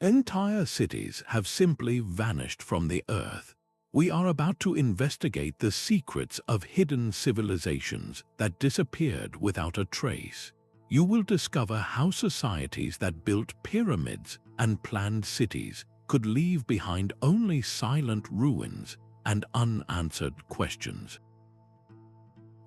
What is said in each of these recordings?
Entire cities have simply vanished from the earth. We are about to investigate the secrets of hidden civilizations that disappeared without a trace. You will discover how societies that built pyramids and planned cities could leave behind only silent ruins and unanswered questions.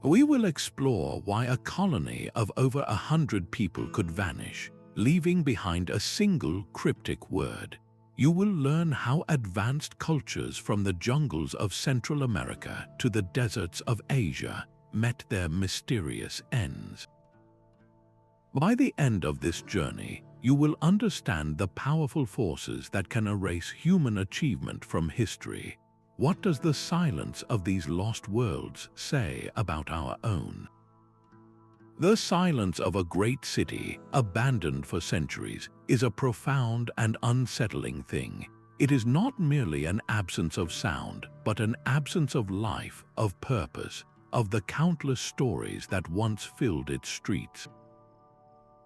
We will explore why a colony of over 100 people could vanish, leaving behind a single cryptic word. You will learn how advanced cultures from the jungles of Central America to the deserts of Asia met their mysterious ends. By the end of this journey, you will understand the powerful forces that can erase human achievement from history. What does the silence of these lost worlds say about our own? The silence of a great city, abandoned for centuries, is a profound and unsettling thing. It is not merely an absence of sound, but an absence of life, of purpose, of the countless stories that once filled its streets.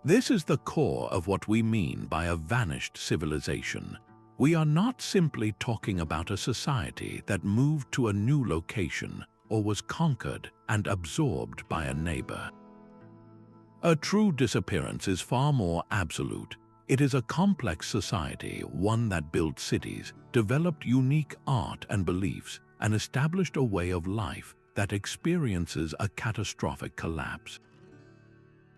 This is the core of what we mean by a vanished civilization. We are not simply talking about a society that moved to a new location or was conquered and absorbed by a neighbor. A true disappearance is far more absolute. It is a complex society, one that built cities, developed unique art and beliefs, and established a way of life that experiences a catastrophic collapse.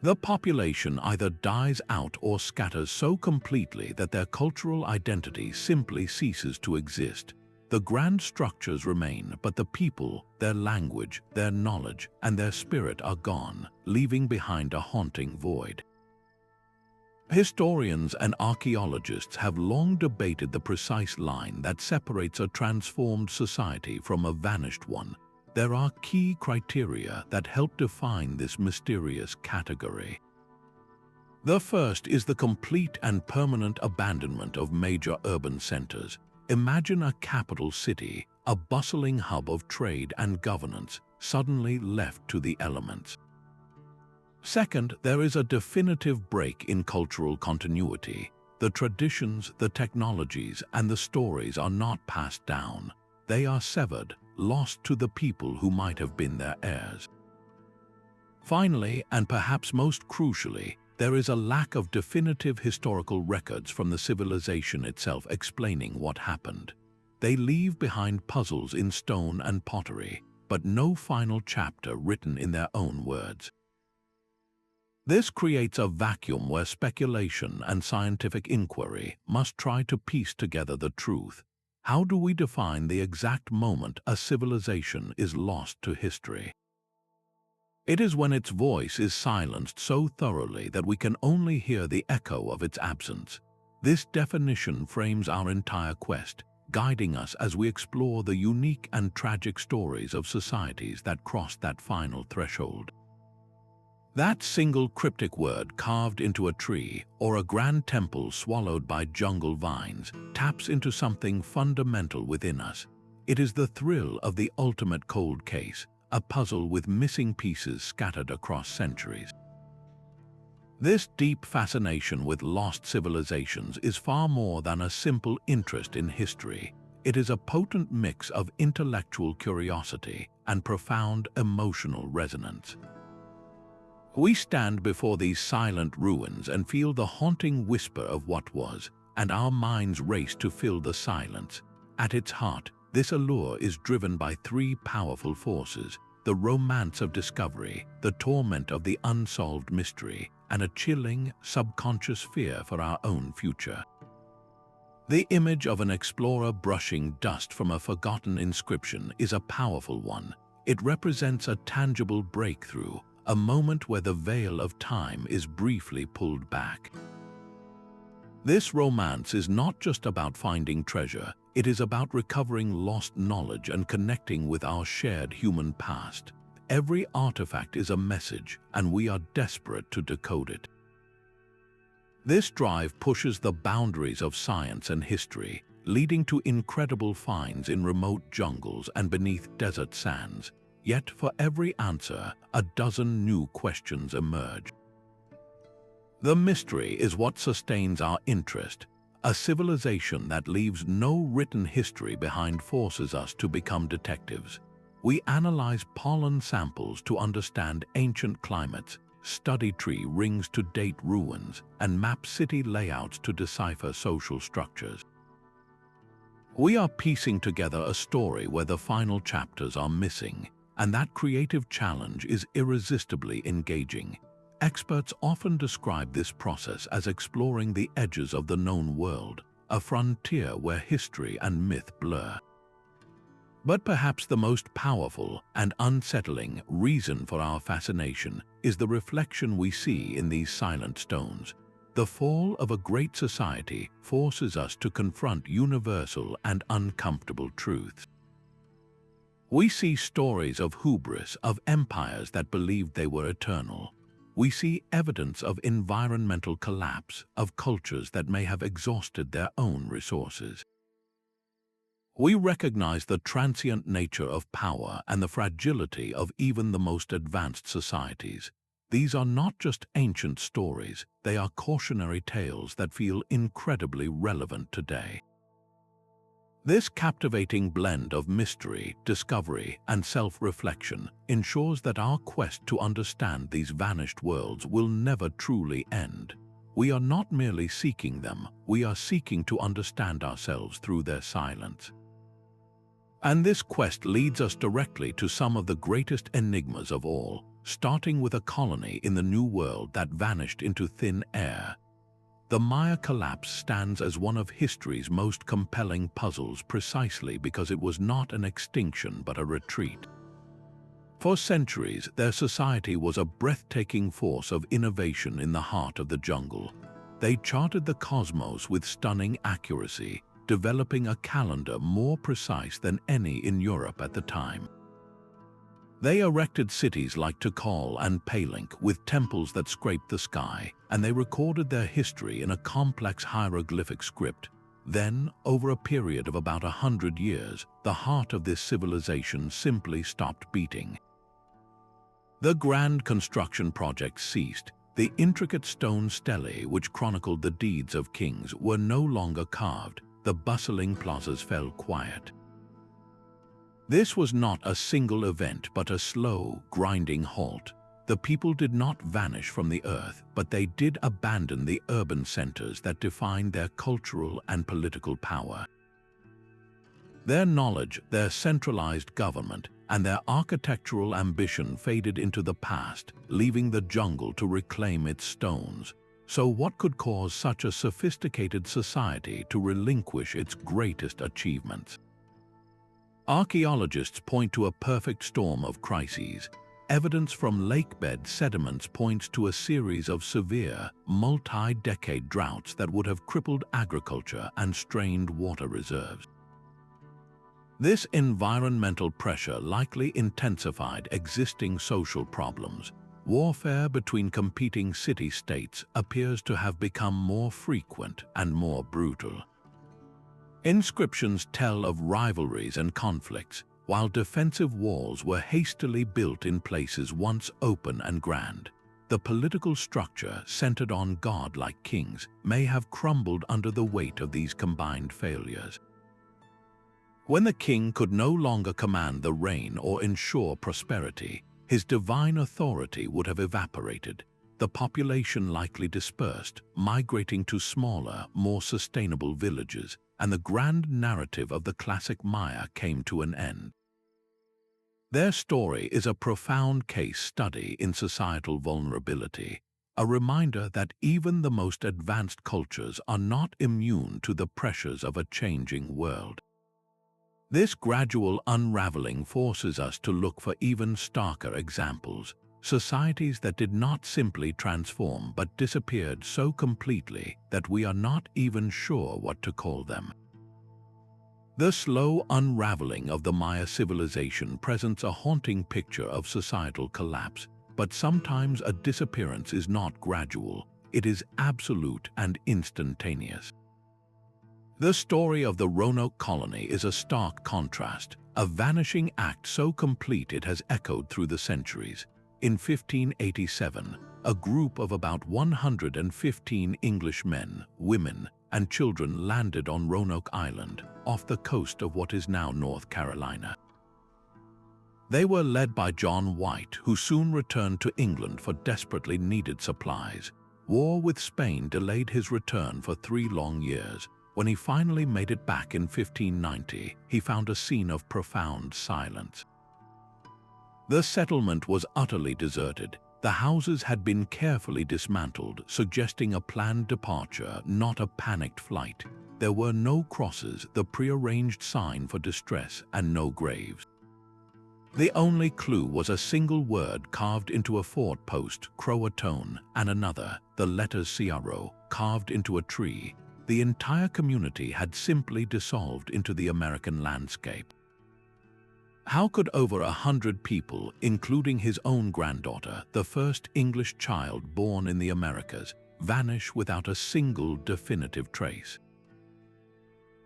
The population either dies out or scatters so completely that their cultural identity simply ceases to exist. The grand structures remain, but the people, their language, their knowledge, and their spirit are gone, leaving behind a haunting void. Historians and archaeologists have long debated the precise line that separates a transformed society from a vanished one. There are key criteria that help define this mysterious category. The first is the complete and permanent abandonment of major urban centers. Imagine a capital city, a bustling hub of trade and governance, suddenly left to the elements. Second, there is a definitive break in cultural continuity. The traditions, the technologies, and the stories are not passed down. They are severed, lost to the people who might have been their heirs. Finally, and perhaps most crucially, there is a lack of definitive historical records from the civilization itself explaining what happened. They leave behind puzzles in stone and pottery, but no final chapter written in their own words. This creates a vacuum where speculation and scientific inquiry must try to piece together the truth. How do we define the exact moment a civilization is lost to history? It is when its voice is silenced so thoroughly that we can only hear the echo of its absence. This definition frames our entire quest, guiding us as we explore the unique and tragic stories of societies that crossed that final threshold. That single cryptic word carved into a tree or a grand temple swallowed by jungle vines taps into something fundamental within us. It is the thrill of the ultimate cold case, a puzzle with missing pieces scattered across centuries. This deep fascination with lost civilizations is far more than a simple interest in history. It is a potent mix of intellectual curiosity and profound emotional resonance. We stand before these silent ruins and feel the haunting whisper of what was, and our minds race to fill the silence. At its heart, this allure is driven by three powerful forces: the romance of discovery, the torment of the unsolved mystery, and a chilling, subconscious fear for our own future. The image of an explorer brushing dust from a forgotten inscription is a powerful one. It represents a tangible breakthrough, a moment where the veil of time is briefly pulled back. This romance is not just about finding treasure, it is about recovering lost knowledge and connecting with our shared human past. Every artifact is a message, and we are desperate to decode it. This drive pushes the boundaries of science and history, leading to incredible finds in remote jungles and beneath desert sands. Yet for every answer, a dozen new questions emerge. The mystery is what sustains our interest. A civilization that leaves no written history behind forces us to become detectives. We analyze pollen samples to understand ancient climates, study tree rings to date ruins, and map city layouts to decipher social structures. We are piecing together a story where the final chapters are missing, and that creative challenge is irresistibly engaging. Experts often describe this process as exploring the edges of the known world, a frontier where history and myth blur. But perhaps the most powerful and unsettling reason for our fascination is the reflection we see in these silent stones. The fall of a great society forces us to confront universal and uncomfortable truths. We see stories of hubris, of empires that believed they were eternal. We see evidence of environmental collapse, of cultures that may have exhausted their own resources. We recognize the transient nature of power and the fragility of even the most advanced societies. These are not just ancient stories, they are cautionary tales that feel incredibly relevant today. This captivating blend of mystery, discovery, and self-reflection ensures that our quest to understand these vanished worlds will never truly end. We are not merely seeking them, we are seeking to understand ourselves through their silence. And this quest leads us directly to some of the greatest enigmas of all, starting with a colony in the New World that vanished into thin air. The Maya collapse stands as one of history's most compelling puzzles precisely because it was not an extinction but a retreat. For centuries, their society was a breathtaking force of innovation in the heart of the jungle. They charted the cosmos with stunning accuracy, developing a calendar more precise than any in Europe at the time. They erected cities like Tikal and Palenque with temples that scraped the sky, and they recorded their history in a complex hieroglyphic script. Then, over a period of about 100 years, the heart of this civilization simply stopped beating. The grand construction project ceased. The intricate stone stelae which chronicled the deeds of kings were no longer carved. The bustling plazas fell quiet. This was not a single event but a slow, grinding halt. The people did not vanish from the earth, but they did abandon the urban centers that defined their cultural and political power. Their knowledge, their centralized government, and their architectural ambition faded into the past, leaving the jungle to reclaim its stones. So what could cause such a sophisticated society to relinquish its greatest achievements? Archaeologists point to a perfect storm of crises. Evidence from lakebed sediments points to a series of severe, multi-decade droughts that would have crippled agriculture and strained water reserves. This environmental pressure likely intensified existing social problems. Warfare between competing city-states appears to have become more frequent and more brutal. Inscriptions tell of rivalries and conflicts, while defensive walls were hastily built in places once open and grand. The political structure centered on godlike kings may have crumbled under the weight of these combined failures. When the king could no longer command the reign or ensure prosperity, his divine authority would have evaporated. The population likely dispersed, migrating to smaller, more sustainable villages, and the grand narrative of the classic Maya came to an end. Their story is a profound case study in societal vulnerability, a reminder that even the most advanced cultures are not immune to the pressures of a changing world. This gradual unraveling forces us to look for even starker examples, societies that did not simply transform but disappeared so completely that we are not even sure what to call them. The slow unraveling of the Maya civilization presents a haunting picture of societal collapse, but sometimes a disappearance is not gradual, it is absolute and instantaneous. The story of the Roanoke colony is a stark contrast, a vanishing act so complete it has echoed through the centuries. In 1587, a group of about 115 English men, women, and children landed on Roanoke Island, off the coast of what is now North Carolina. They were led by John White, who soon returned to England for desperately needed supplies. War with Spain delayed his return for 3 long years. When he finally made it back in 1590, he found a scene of profound silence. The settlement was utterly deserted. The houses had been carefully dismantled, suggesting a planned departure, not a panicked flight. There were no crosses, the prearranged sign for distress, and no graves. The only clue was a single word carved into a fort post, Croatoan, and another, the letters CRO, carved into a tree. The entire community had simply dissolved into the American landscape. How could over 100 people, including his own granddaughter, the first English child born in the Americas, vanish without a single definitive trace?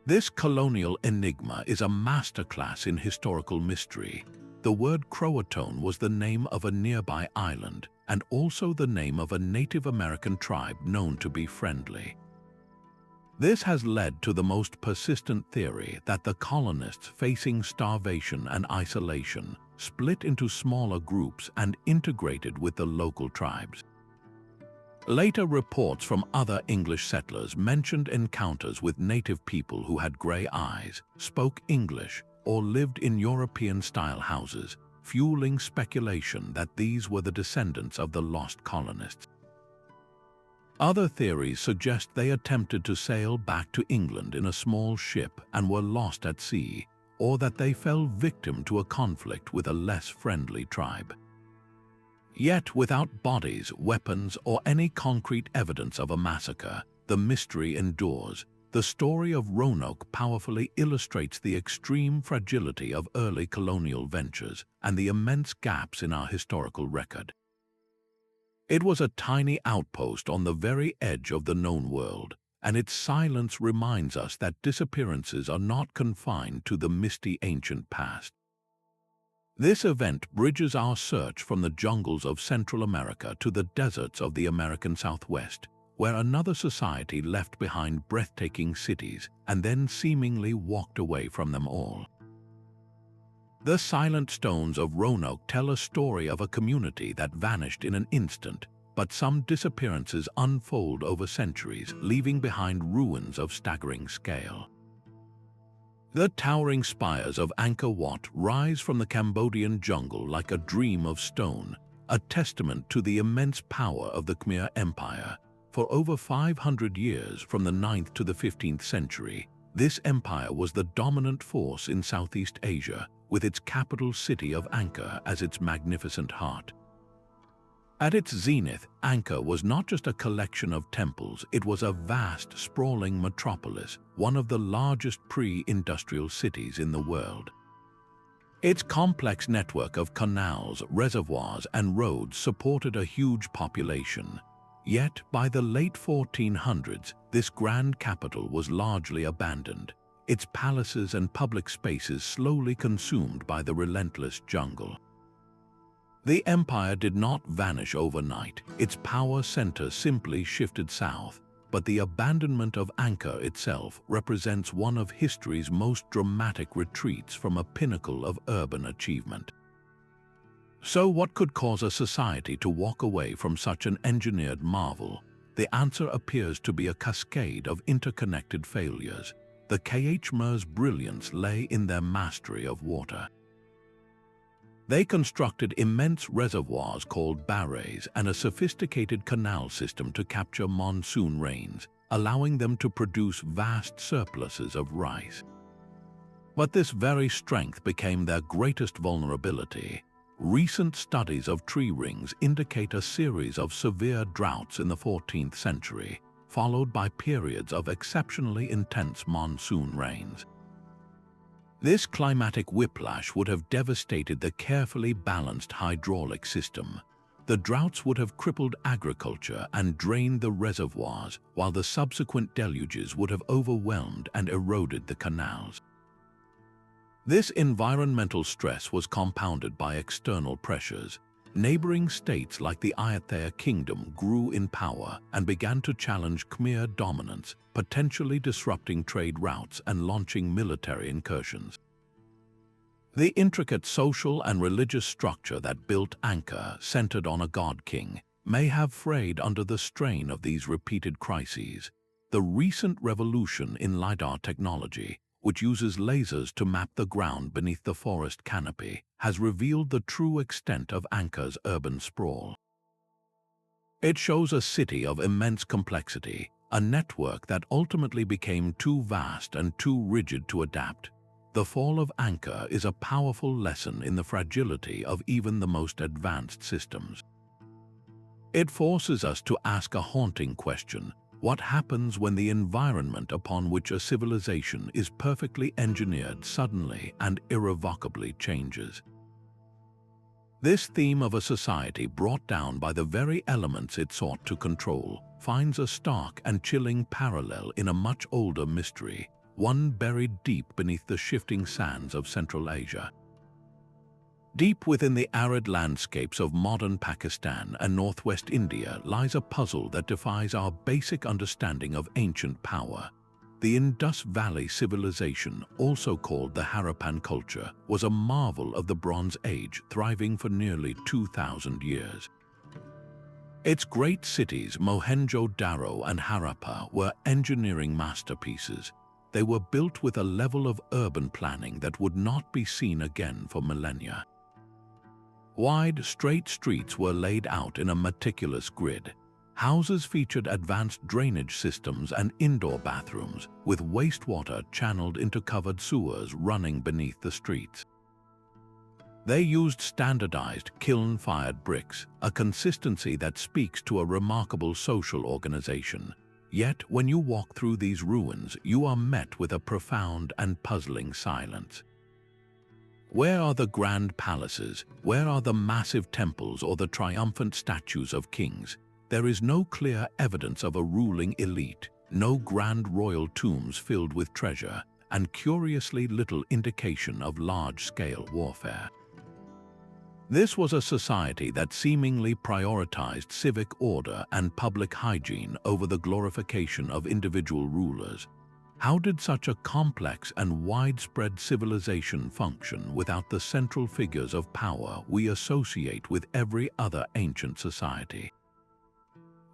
This colonial enigma is a masterclass in historical mystery. The word Croatoan was the name of a nearby island and also the name of a Native American tribe known to be friendly. This has led to the most persistent theory that the colonists, facing starvation and isolation, split into smaller groups and integrated with the local tribes. Later reports from other English settlers mentioned encounters with native people who had gray eyes, spoke English, or lived in European-style houses, fueling speculation that these were the descendants of the lost colonists. Other theories suggest they attempted to sail back to England in a small ship and were lost at sea, or that they fell victim to a conflict with a less friendly tribe. Yet, without bodies, weapons, or any concrete evidence of a massacre, the mystery endures. The story of Roanoke powerfully illustrates the extreme fragility of early colonial ventures and the immense gaps in our historical record. It was a tiny outpost on the very edge of the known world, and its silence reminds us that disappearances are not confined to the misty ancient past. This event bridges our search from the jungles of Central America to the deserts of the American Southwest, where another society left behind breathtaking cities and then seemingly walked away from them all. The silent stones of Roanoke tell a story of a community that vanished in an instant, but some disappearances unfold over centuries, leaving behind ruins of staggering scale. The towering spires of Angkor Wat rise from the Cambodian jungle like a dream of stone, a testament to the immense power of the Khmer Empire. For over 500 years, from the 9th to the 15th century, this empire was the dominant force in Southeast Asia, with its capital city of Angkor as its magnificent heart. At its zenith, Angkor was not just a collection of temples, it was a vast, sprawling metropolis, one of the largest pre-industrial cities in the world. Its complex network of canals, reservoirs, and roads supported a huge population. Yet, by the late 1400s, this grand capital was largely abandoned, its palaces and public spaces slowly consumed by the relentless jungle. The empire did not vanish overnight. Its power center simply shifted south, but the abandonment of Angkor itself represents one of history's most dramatic retreats from a pinnacle of urban achievement. So what could cause a society to walk away from such an engineered marvel? The answer appears to be a cascade of interconnected failures. The Khmer's brilliance lay in their mastery of water. They constructed immense reservoirs called barrays and a sophisticated canal system to capture monsoon rains, allowing them to produce vast surpluses of rice. But this very strength became their greatest vulnerability. Recent studies of tree rings indicate a series of severe droughts in the 14th century, followed by periods of exceptionally intense monsoon rains. This climatic whiplash would have devastated the carefully balanced hydraulic system. The droughts would have crippled agriculture and drained the reservoirs, while the subsequent deluges would have overwhelmed and eroded the canals. This environmental stress was compounded by external pressures. Neighboring states like the Thera kingdom grew in power and began to challenge Khmer dominance, potentially disrupting trade routes and launching military incursions. The intricate social and religious structure that built Angkor, centered on a god-king, may have frayed under the strain of these repeated crises. The recent revolution in LiDAR technology, which uses lasers to map the ground beneath the forest canopy, has revealed the true extent of Angkor's urban sprawl. It shows a city of immense complexity, a network that ultimately became too vast and too rigid to adapt. The fall of Angkor is a powerful lesson in the fragility of even the most advanced systems. It forces us to ask a haunting question: what happens when the environment upon which a civilization is perfectly engineered suddenly and irrevocably changes? This theme of a society brought down by the very elements it sought to control finds a stark and chilling parallel in a much older mystery, one buried deep beneath the shifting sands of Central Asia. Deep within the arid landscapes of modern Pakistan and northwest India lies a puzzle that defies our basic understanding of ancient power. The Indus Valley civilization, also called the Harappan culture, was a marvel of the Bronze Age, thriving for nearly 2,000 years. Its great cities, Mohenjo-Daro and Harappa, were engineering masterpieces. They were built with a level of urban planning that would not be seen again for millennia. Wide, straight streets were laid out in a meticulous grid. Houses featured advanced drainage systems and indoor bathrooms, with wastewater channeled into covered sewers running beneath the streets. They used standardized, kiln-fired bricks, a consistency that speaks to a remarkable social organization. Yet, when you walk through these ruins, you are met with a profound and puzzling silence. Where are the grand palaces? Where are the massive temples or the triumphant statues of kings? There is no clear evidence of a ruling elite, no grand royal tombs filled with treasure, and curiously little indication of large-scale warfare. This was a society that seemingly prioritized civic order and public hygiene over the glorification of individual rulers. How did such a complex and widespread civilization function without the central figures of power we associate with every other ancient society?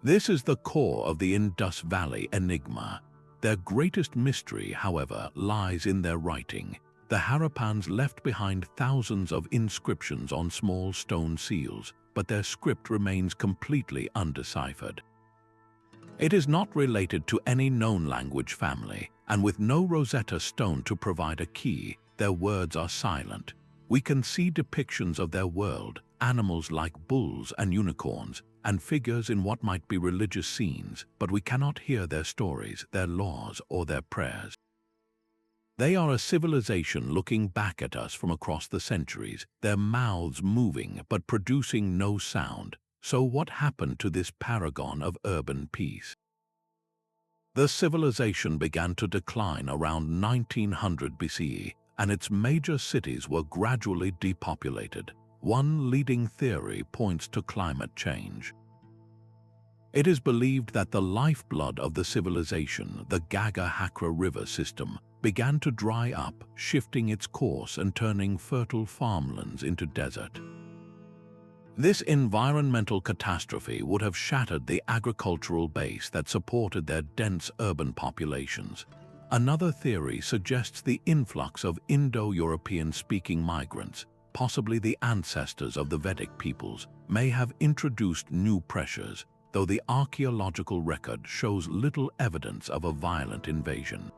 This is the core of the Indus Valley enigma. Their greatest mystery, however, lies in their writing. The Harappans left behind thousands of inscriptions on small stone seals, but their script remains completely undeciphered. It is not related to any known language family, and with no Rosetta Stone to provide a key, their words are silent. We can see depictions of their world, animals like bulls and unicorns, and figures in what might be religious scenes, but we cannot hear their stories, their laws, or their prayers. They are a civilization looking back at us from across the centuries, their mouths moving but producing no sound. So what happened to this paragon of urban peace? The civilization began to decline around 1900 BCE, and its major cities were gradually depopulated. One leading theory points to climate change. It is believed that the lifeblood of the civilization, the Gaga-Hakra river system, began to dry up, shifting its course and turning fertile farmlands into desert. This environmental catastrophe would have shattered the agricultural base that supported their dense urban populations. Another theory suggests the influx of Indo-European-speaking migrants, possibly the ancestors of the Vedic peoples, may have introduced new pressures, though the archaeological record shows little evidence of a violent invasion.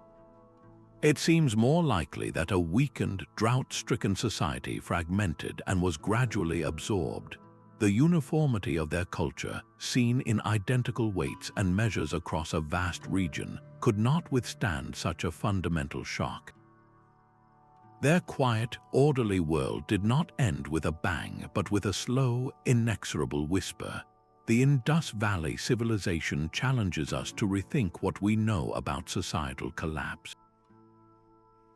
It seems more likely that a weakened, drought-stricken society fragmented and was gradually absorbed. The uniformity of their culture, seen in identical weights and measures across a vast region, could not withstand such a fundamental shock. Their quiet, orderly world did not end with a bang, but with a slow, inexorable whisper. The Indus Valley civilization challenges us to rethink what we know about societal collapse.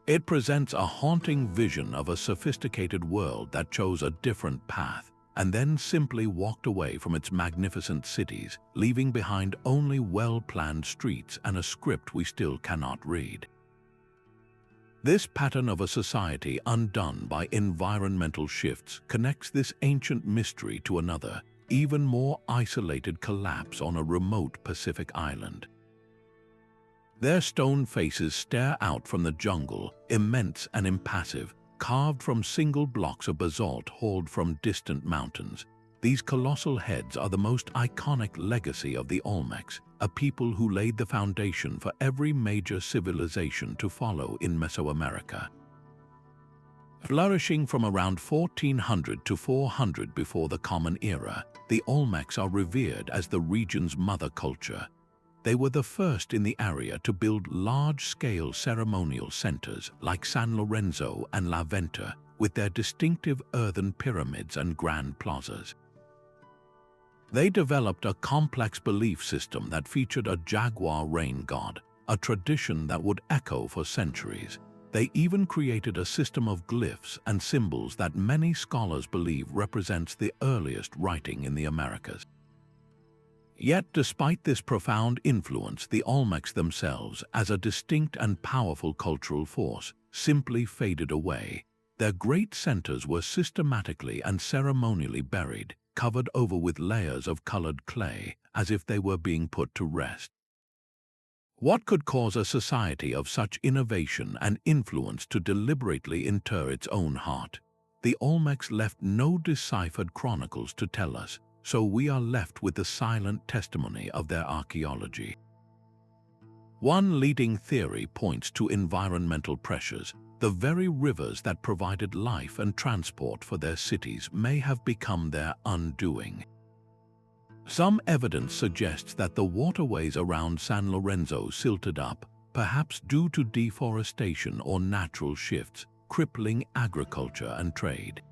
It presents a haunting vision of a sophisticated world that chose a different path, and then simply walked away from its magnificent cities, leaving behind only well-planned streets and a script we still cannot read. This pattern of a society undone by environmental shifts connects this ancient mystery to another, even more isolated collapse on a remote Pacific island. Their stone faces stare out from the jungle, immense and impassive, carved from single blocks of basalt hauled from distant mountains. These colossal heads are the most iconic legacy of the Olmecs, a people who laid the foundation for every major civilization to follow in Mesoamerica. Flourishing from around 1400 to 400 before the Common Era, the Olmecs are revered as the region's mother culture. They were the first in the area to build large-scale ceremonial centers like San Lorenzo and La Venta, with their distinctive earthen pyramids and grand plazas. They developed a complex belief system that featured a jaguar rain god, a tradition that would echo for centuries. They even created a system of glyphs and symbols that many scholars believe represents the earliest writing in the Americas. Yet, despite this profound influence, the Olmecs themselves, as a distinct and powerful cultural force, simply faded away. Their great centers were systematically and ceremonially buried, covered over with layers of colored clay, as if they were being put to rest. What could cause a society of such innovation and influence to deliberately inter its own heart? The Olmecs left no deciphered chronicles to tell us, so we are left with the silent testimony of their archaeology. One leading theory points to environmental pressures. The very rivers that provided life and transport for their cities may have become their undoing. Some evidence suggests that the waterways around San Lorenzo silted up, perhaps due to deforestation or natural shifts, crippling agriculture and trade.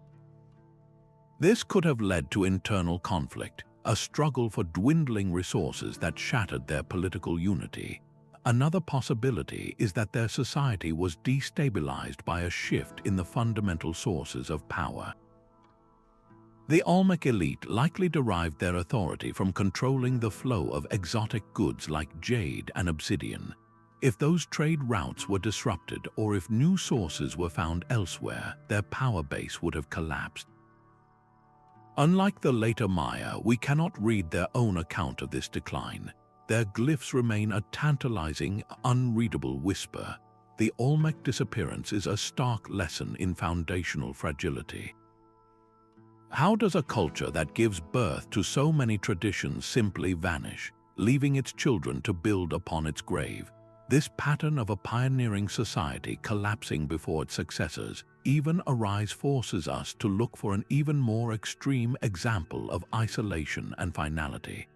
This could have led to internal conflict, a struggle for dwindling resources that shattered their political unity. Another possibility is that their society was destabilized by a shift in the fundamental sources of power. The Olmec elite likely derived their authority from controlling the flow of exotic goods like jade and obsidian. If those trade routes were disrupted or if new sources were found elsewhere, their power base would have collapsed. Unlike the later Maya, we cannot read their own account of this decline. Their glyphs remain a tantalizing, unreadable whisper. The Olmec disappearance is a stark lesson in foundational fragility. How does a culture that gives birth to so many traditions simply vanish, leaving its children to build upon its grave? This pattern of a pioneering society collapsing before its successors, even arise forces us to look for an even more extreme example of isolation and finality.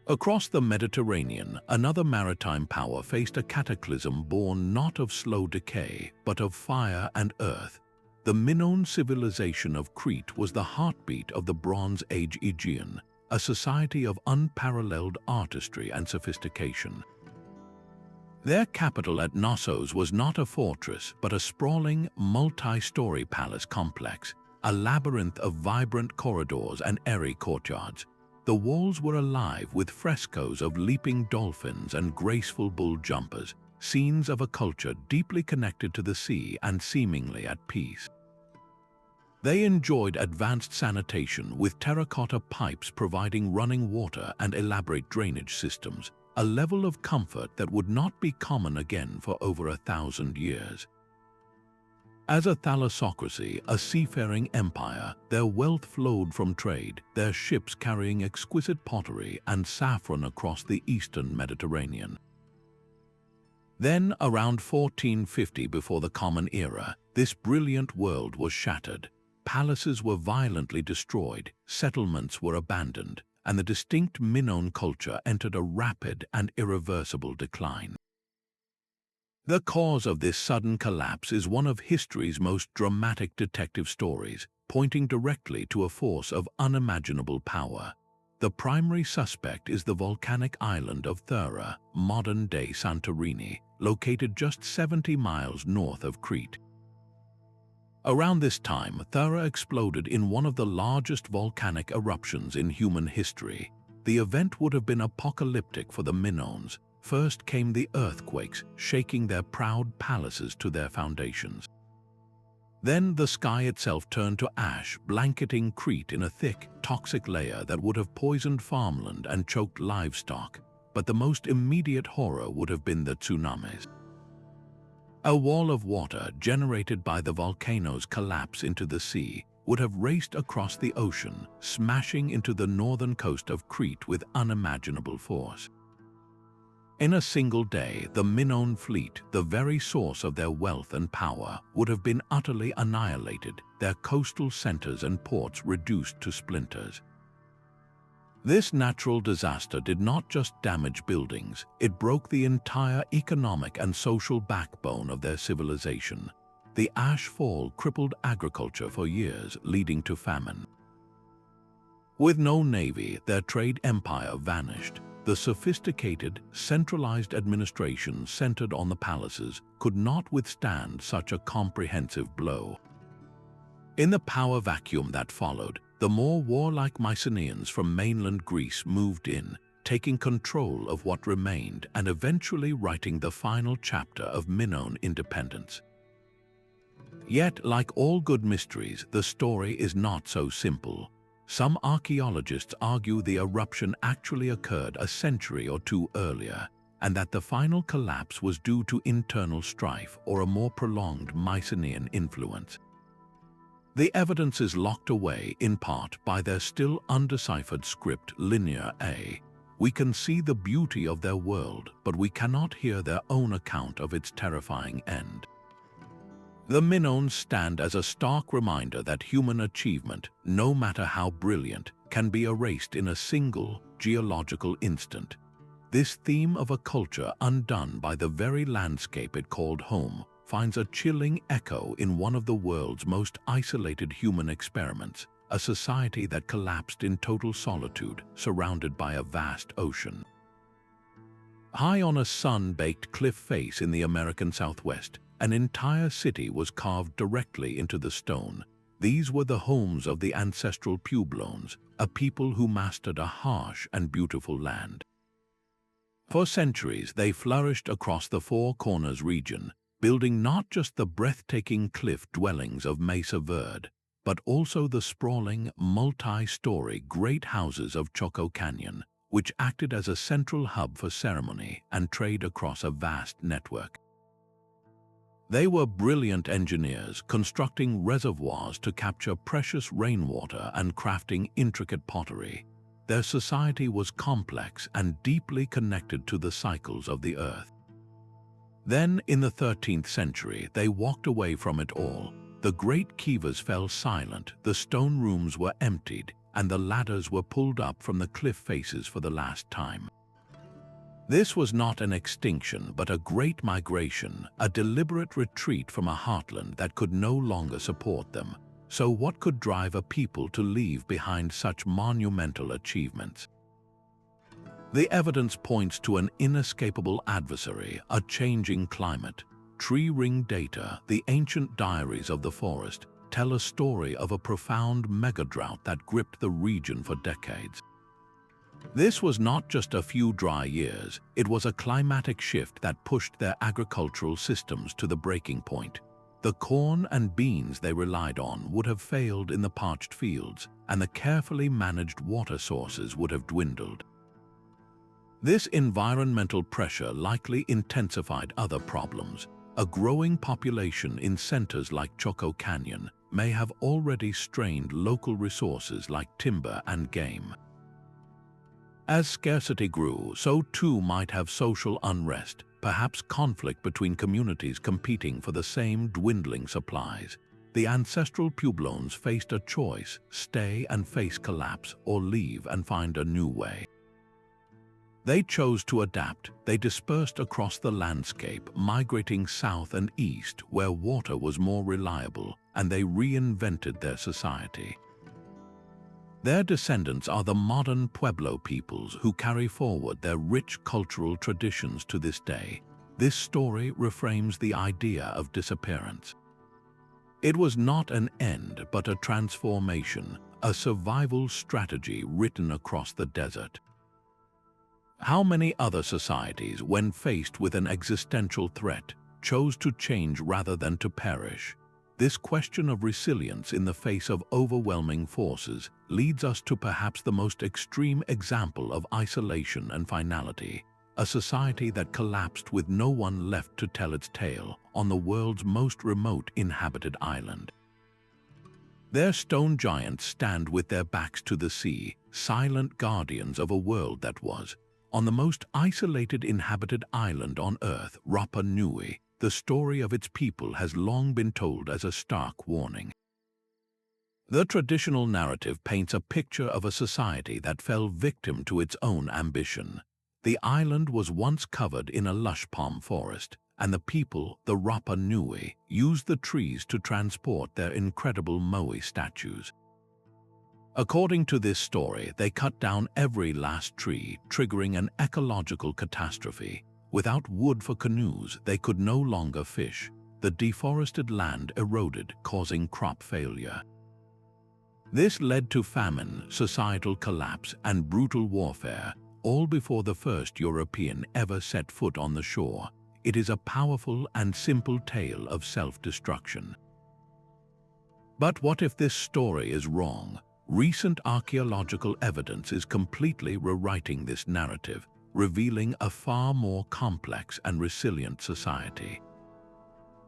Across the Mediterranean, another maritime power faced a cataclysm born not of slow decay, but of fire and earth. The Minoan civilization of Crete was the heartbeat of the Bronze Age Aegean, a society of unparalleled artistry and sophistication. Their capital at Knossos was not a fortress, but a sprawling, multi-story palace complex, a labyrinth of vibrant corridors and airy courtyards. The walls were alive with frescoes of leaping dolphins and graceful bull jumpers, scenes of a culture deeply connected to the sea and seemingly at peace. They enjoyed advanced sanitation with terracotta pipes providing running water and elaborate drainage systems, a level of comfort that would not be common again for over 1,000 years. As a thalassocracy, a seafaring empire, their wealth flowed from trade, their ships carrying exquisite pottery and saffron across the eastern Mediterranean. Then, around 1450 before the Common Era, this brilliant world was shattered. Palaces were violently destroyed, settlements were abandoned, and the distinct Minoan culture entered a rapid and irreversible decline. The cause of this sudden collapse is one of history's most dramatic detective stories, pointing directly to a force of unimaginable power. The primary suspect is the volcanic island of Thera, modern-day Santorini, located just 70 miles north of Crete. Around this time, Thera exploded in one of the largest volcanic eruptions in human history. The event would have been apocalyptic for the Minoans. First came the earthquakes, shaking their proud palaces to their foundations. Then the sky itself turned to ash, blanketing Crete in a thick, toxic layer that would have poisoned farmland and choked livestock. But the most immediate horror would have been the tsunamis. A wall of water generated by the volcano's collapse into the sea would have raced across the ocean, smashing into the northern coast of Crete with unimaginable force. In a single day, the Minoan fleet, the very source of their wealth and power, would have been utterly annihilated, their coastal centers and ports reduced to splinters. This natural disaster did not just damage buildings, it broke the entire economic and social backbone of their civilization. The ash fall crippled agriculture for years, leading to famine. With no navy, their trade empire vanished. The sophisticated, centralized administration centered on the palaces could not withstand such a comprehensive blow. In the power vacuum that followed, the more warlike Mycenaeans from mainland Greece moved in, taking control of what remained and eventually writing the final chapter of Minoan independence. Yet, like all good mysteries, the story is not so simple. Some archaeologists argue the eruption actually occurred a century or two earlier, and that the final collapse was due to internal strife or a more prolonged Mycenaean influence. The evidence is locked away, in part, by their still undeciphered script Linear A. We can see the beauty of their world, but we cannot hear their own account of its terrifying end. The Minoans stand as a stark reminder that human achievement, no matter how brilliant, can be erased in a single geological instant. This theme of a culture undone by the very landscape it called home finds a chilling echo in one of the world's most isolated human experiments, a society that collapsed in total solitude, surrounded by a vast ocean. High on a sun-baked cliff face in the American Southwest, an entire city was carved directly into the stone. These were the homes of the ancestral Puebloans, a people who mastered a harsh and beautiful land. For centuries, they flourished across the Four Corners region, building not just the breathtaking cliff dwellings of Mesa Verde, but also the sprawling, multi-story great houses of Choco Canyon, which acted as a central hub for ceremony and trade across a vast network. They were brilliant engineers, constructing reservoirs to capture precious rainwater and crafting intricate pottery. Their society was complex and deeply connected to the cycles of the earth. Then, in the 13th century, they walked away from it all. The great kivas fell silent, the stone rooms were emptied, and the ladders were pulled up from the cliff faces for the last time. This was not an extinction, but a great migration, a deliberate retreat from a heartland that could no longer support them. So what could drive a people to leave behind such monumental achievements? The evidence points to an inescapable adversary, a changing climate. Tree ring data, the ancient diaries of the forest, tell a story of a profound megadrought that gripped the region for decades. This was not just a few dry years, it was a climatic shift that pushed their agricultural systems to the breaking point. The corn and beans they relied on would have failed in the parched fields, and the carefully managed water sources would have dwindled. This environmental pressure likely intensified other problems. A growing population in centers like Choco Canyon may have already strained local resources like timber and game. As scarcity grew, so too might have social unrest, perhaps conflict between communities competing for the same dwindling supplies. The ancestral Puebloans faced a choice: stay and face collapse, or leave and find a new way. They chose to adapt. They dispersed across the landscape, migrating south and east where water was more reliable, and they reinvented their society. Their descendants are the modern Pueblo peoples who carry forward their rich cultural traditions to this day. This story reframes the idea of disappearance. It was not an end, but a transformation, a survival strategy written across the desert. How many other societies, when faced with an existential threat, chose to change rather than to perish? This question of resilience in the face of overwhelming forces leads us to perhaps the most extreme example of isolation and finality, a society that collapsed with no one left to tell its tale on the world's most remote inhabited island. Their stone giants stand with their backs to the sea, silent guardians of a world that was. On the most isolated inhabited island on Earth, Rapa Nui, the story of its people has long been told as a stark warning. The traditional narrative paints a picture of a society that fell victim to its own ambition. The island was once covered in a lush palm forest, and the people, the Rapa Nui, used the trees to transport their incredible moai statues. According to this story, they cut down every last tree, triggering an ecological catastrophe. Without wood for canoes, they could no longer fish. The deforested land eroded, causing crop failure. This led to famine, societal collapse, and brutal warfare, all before the first European ever set foot on the shore. It is a powerful and simple tale of self-destruction. But what if this story is wrong? Recent archaeological evidence is completely rewriting this narrative, revealing a far more complex and resilient society.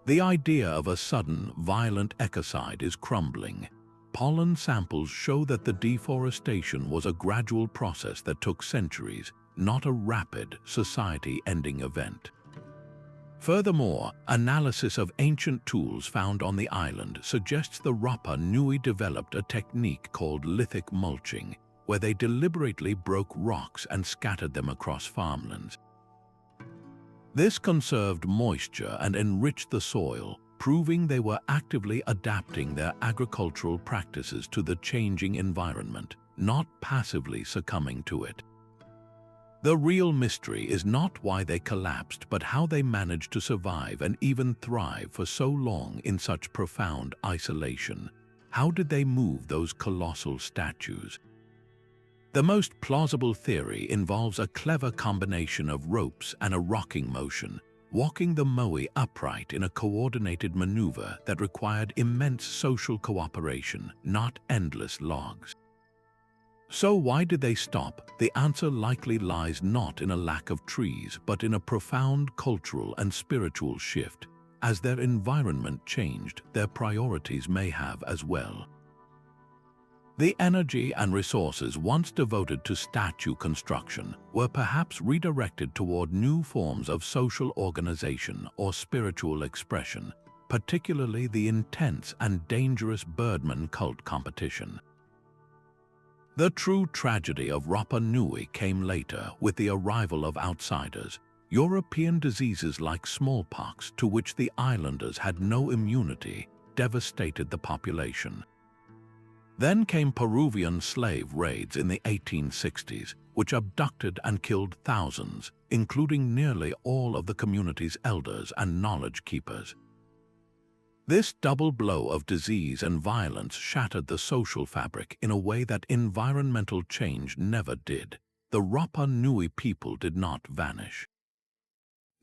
The idea of a sudden, violent ecocide is crumbling. Pollen samples show that the deforestation was a gradual process that took centuries, not a rapid, society-ending event. Furthermore, analysis of ancient tools found on the island suggests the Rapa Nui developed a technique called lithic mulching, where they deliberately broke rocks and scattered them across farmlands. This conserved moisture and enriched the soil, proving they were actively adapting their agricultural practices to the changing environment, not passively succumbing to it. The real mystery is not why they collapsed, but how they managed to survive and even thrive for so long in such profound isolation. How did they move those colossal statues? The most plausible theory involves a clever combination of ropes and a rocking motion, walking the moai upright in a coordinated maneuver that required immense social cooperation, not endless logs. So why did they stop? The answer likely lies not in a lack of trees, but in a profound cultural and spiritual shift. As their environment changed, their priorities may have as well. The energy and resources once devoted to statue construction were perhaps redirected toward new forms of social organization or spiritual expression, particularly the intense and dangerous birdman cult competition. The true tragedy of Rapa Nui came later with the arrival of outsiders. European diseases like smallpox, to which the islanders had no immunity, devastated the population. Then came Peruvian slave raids in the 1860s, which abducted and killed thousands, including nearly all of the community's elders and knowledge keepers. This double blow of disease and violence shattered the social fabric in a way that environmental change never did. The Rapa Nui people did not vanish.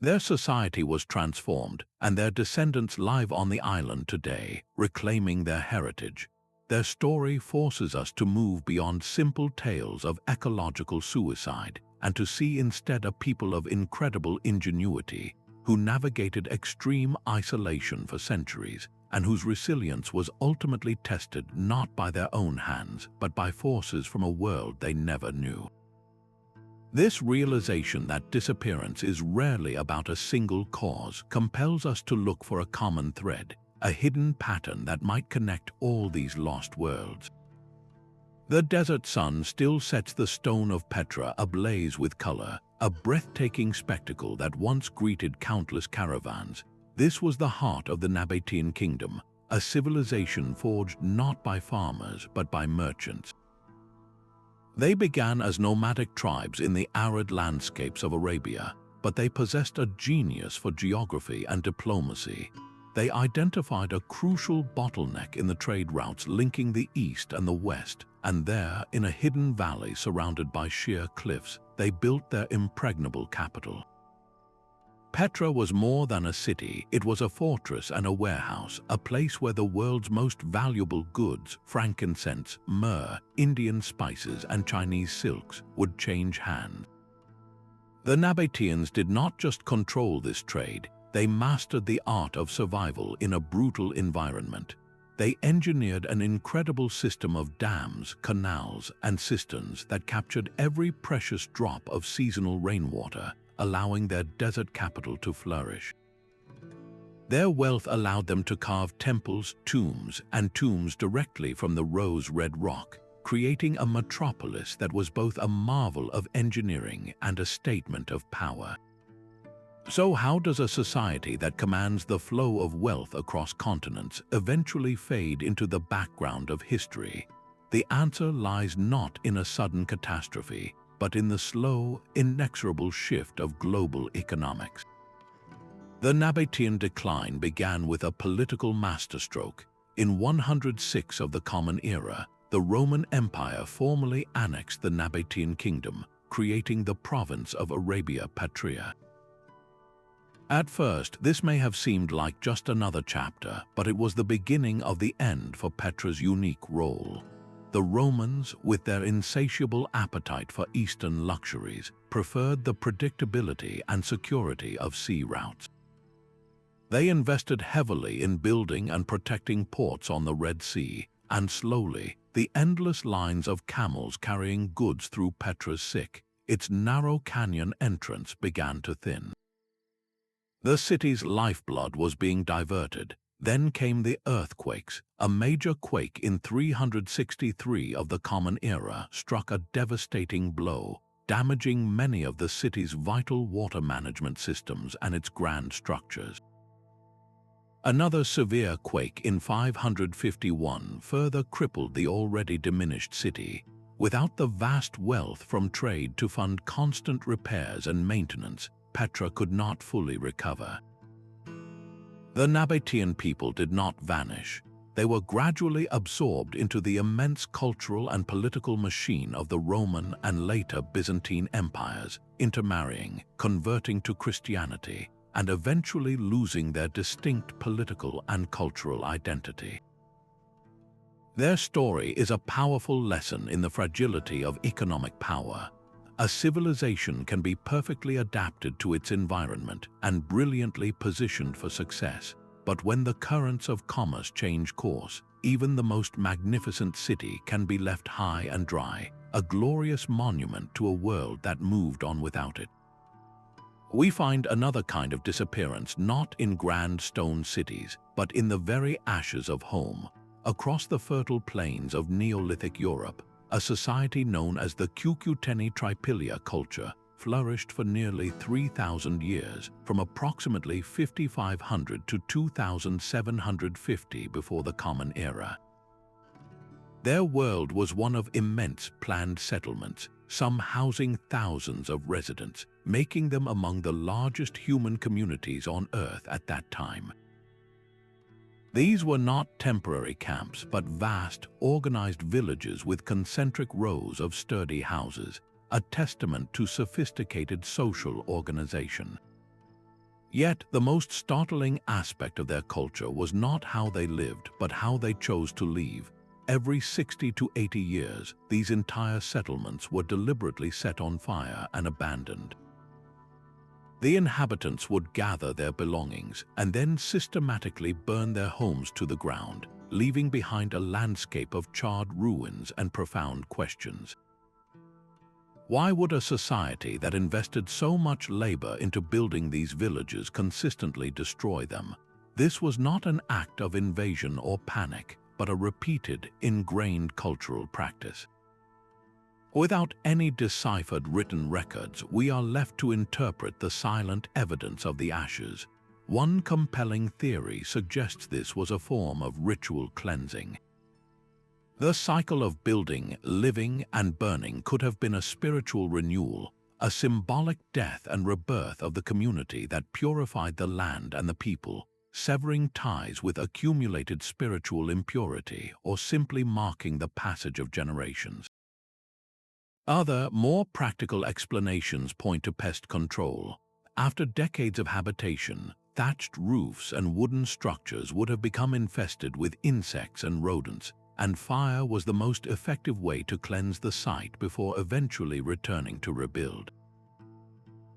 Their society was transformed, and their descendants live on the island today, reclaiming their heritage. Their story forces us to move beyond simple tales of ecological suicide and to see instead a people of incredible ingenuity who navigated extreme isolation for centuries and whose resilience was ultimately tested not by their own hands but by forces from a world they never knew. This realization that disappearance is rarely about a single cause compels us to look for a common thread, a hidden pattern that might connect all these lost worlds. The desert sun still sets the stone of Petra ablaze with color, a breathtaking spectacle that once greeted countless caravans. This was the heart of the Nabatean kingdom, a civilization forged not by farmers but by merchants. They began as nomadic tribes in the arid landscapes of Arabia, but they possessed a genius for geography and diplomacy. they identified a crucial bottleneck in the trade routes linking the east and the west, and there, in a hidden valley surrounded by sheer cliffs, they built their impregnable capital. Petra was more than a city, it was a fortress and a warehouse, a place where the world's most valuable goods, frankincense, myrrh, Indian spices, and Chinese silks, would change hands. The Nabateans did not just control this trade, they mastered the art of survival in a brutal environment. They engineered an incredible system of dams, canals, and cisterns that captured every precious drop of seasonal rainwater, allowing their desert capital to flourish. Their wealth allowed them to carve temples, and tombs directly from the rose-red rock, creating a metropolis that was both a marvel of engineering and a statement of power. So how does a society that commands the flow of wealth across continents eventually fade into the background of history? The answer lies not in a sudden catastrophe, but in the slow, inexorable shift of global economics. The Nabatean decline began with a political masterstroke. In 106 of the Common Era, the Roman Empire formally annexed the Nabatean kingdom, creating the province of Arabia Patria. At first, this may have seemed like just another chapter, but it was the beginning of the end for Petra's unique role. The Romans, with their insatiable appetite for Eastern luxuries, preferred the predictability and security of sea routes. They invested heavily in building and protecting ports on the Red Sea, and slowly, the endless lines of camels carrying goods through Petra's sick, its narrow canyon entrance began to thin. The city's lifeblood was being diverted. Then came the earthquakes. A major quake in 363 of the Common Era struck a devastating blow, damaging many of the city's vital water management systems and its grand structures. Another severe quake in 551 further crippled the already diminished city. Without the vast wealth from trade to fund constant repairs and maintenance, Petra could not fully recover. The Nabatean people did not vanish. They were gradually absorbed into the immense cultural and political machine of the Roman and later Byzantine empires, intermarrying, converting to Christianity, and eventually losing their distinct political and cultural identity. Their story is a powerful lesson in the fragility of economic power. A civilization can be perfectly adapted to its environment and brilliantly positioned for success, but when the currents of commerce change course, even the most magnificent city can be left high and dry, a glorious monument to a world that moved on without it. We find another kind of disappearance not in grand stone cities, but in the very ashes of home. Across the fertile plains of Neolithic Europe, a society known as the Cucuteni-Trypillia culture flourished for nearly 3,000 years, from approximately 5,500 to 2,750 before the Common Era. Their world was one of immense planned settlements, some housing thousands of residents, making them among the largest human communities on Earth at that time. These were not temporary camps, but vast, organized villages with concentric rows of sturdy houses, a testament to sophisticated social organization. Yet, the most startling aspect of their culture was not how they lived, but how they chose to leave. Every 60 to 80 years, these entire settlements were deliberately set on fire and abandoned. The inhabitants would gather their belongings and then systematically burn their homes to the ground, leaving behind a landscape of charred ruins and profound questions. Why would a society that invested so much labor into building these villages consistently destroy them? This was not an act of invasion or panic, but a repeated, ingrained cultural practice. Without any deciphered written records, we are left to interpret the silent evidence of the ashes. One compelling theory suggests this was a form of ritual cleansing. The cycle of building, living, and burning could have been a spiritual renewal, a symbolic death and rebirth of the community that purified the land and the people, severing ties with accumulated spiritual impurity or simply marking the passage of generations. Other, more practical explanations point to pest control. After decades of habitation, thatched roofs and wooden structures would have become infested with insects and rodents, and fire was the most effective way to cleanse the site before eventually returning to rebuild.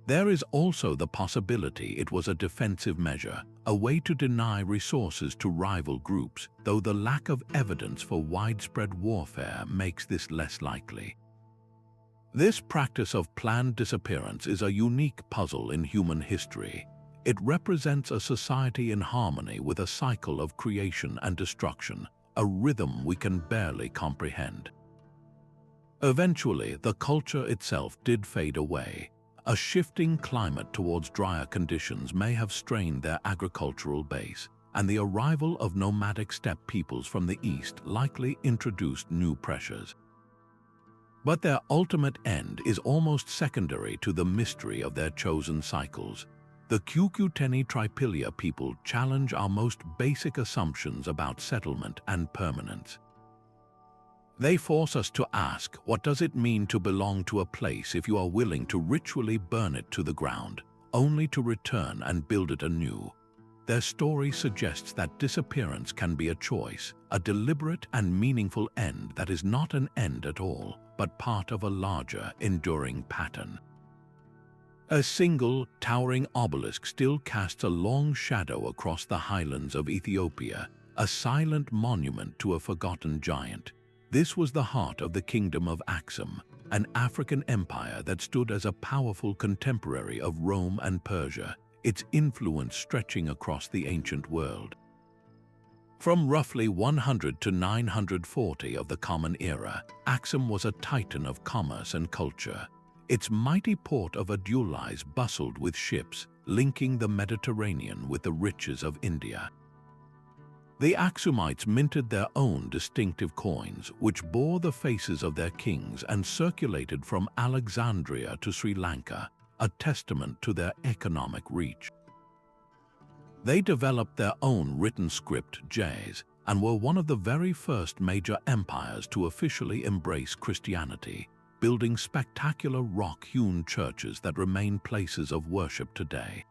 There is also the possibility it was a defensive measure, a way to deny resources to rival groups, though the lack of evidence for widespread warfare makes this less likely. This practice of planned disappearance is a unique puzzle in human history. It represents a society in harmony with a cycle of creation and destruction, a rhythm we can barely comprehend. Eventually, the culture itself did fade away. A shifting climate towards drier conditions may have strained their agricultural base, and the arrival of nomadic steppe peoples from the east likely introduced new pressures. But their ultimate end is almost secondary to the mystery of their chosen cycles. The Cucuteni-Trypillia people challenge our most basic assumptions about settlement and permanence. They force us to ask, what does it mean to belong to a place if you are willing to ritually burn it to the ground, only to return and build it anew? Their story suggests that disappearance can be a choice, a deliberate and meaningful end that is not an end at all, but part of a larger, enduring pattern. A single, towering obelisk still casts a long shadow across the highlands of Ethiopia, a silent monument to a forgotten giant. This was the heart of the kingdom of Aksum, an African empire that stood as a powerful contemporary of Rome and Persia, its influence stretching across the ancient world. From roughly 100 to 940 of the Common Era, Aksum was a titan of commerce and culture. Its mighty port of Adulis bustled with ships, linking the Mediterranean with the riches of India. The Aksumites minted their own distinctive coins, which bore the faces of their kings and circulated from Alexandria to Sri Lanka, a testament to their economic reach. They developed their own written script, J's, and were one of the very first major empires to officially embrace Christianity, building spectacular rock-hewn churches that remain places of worship today.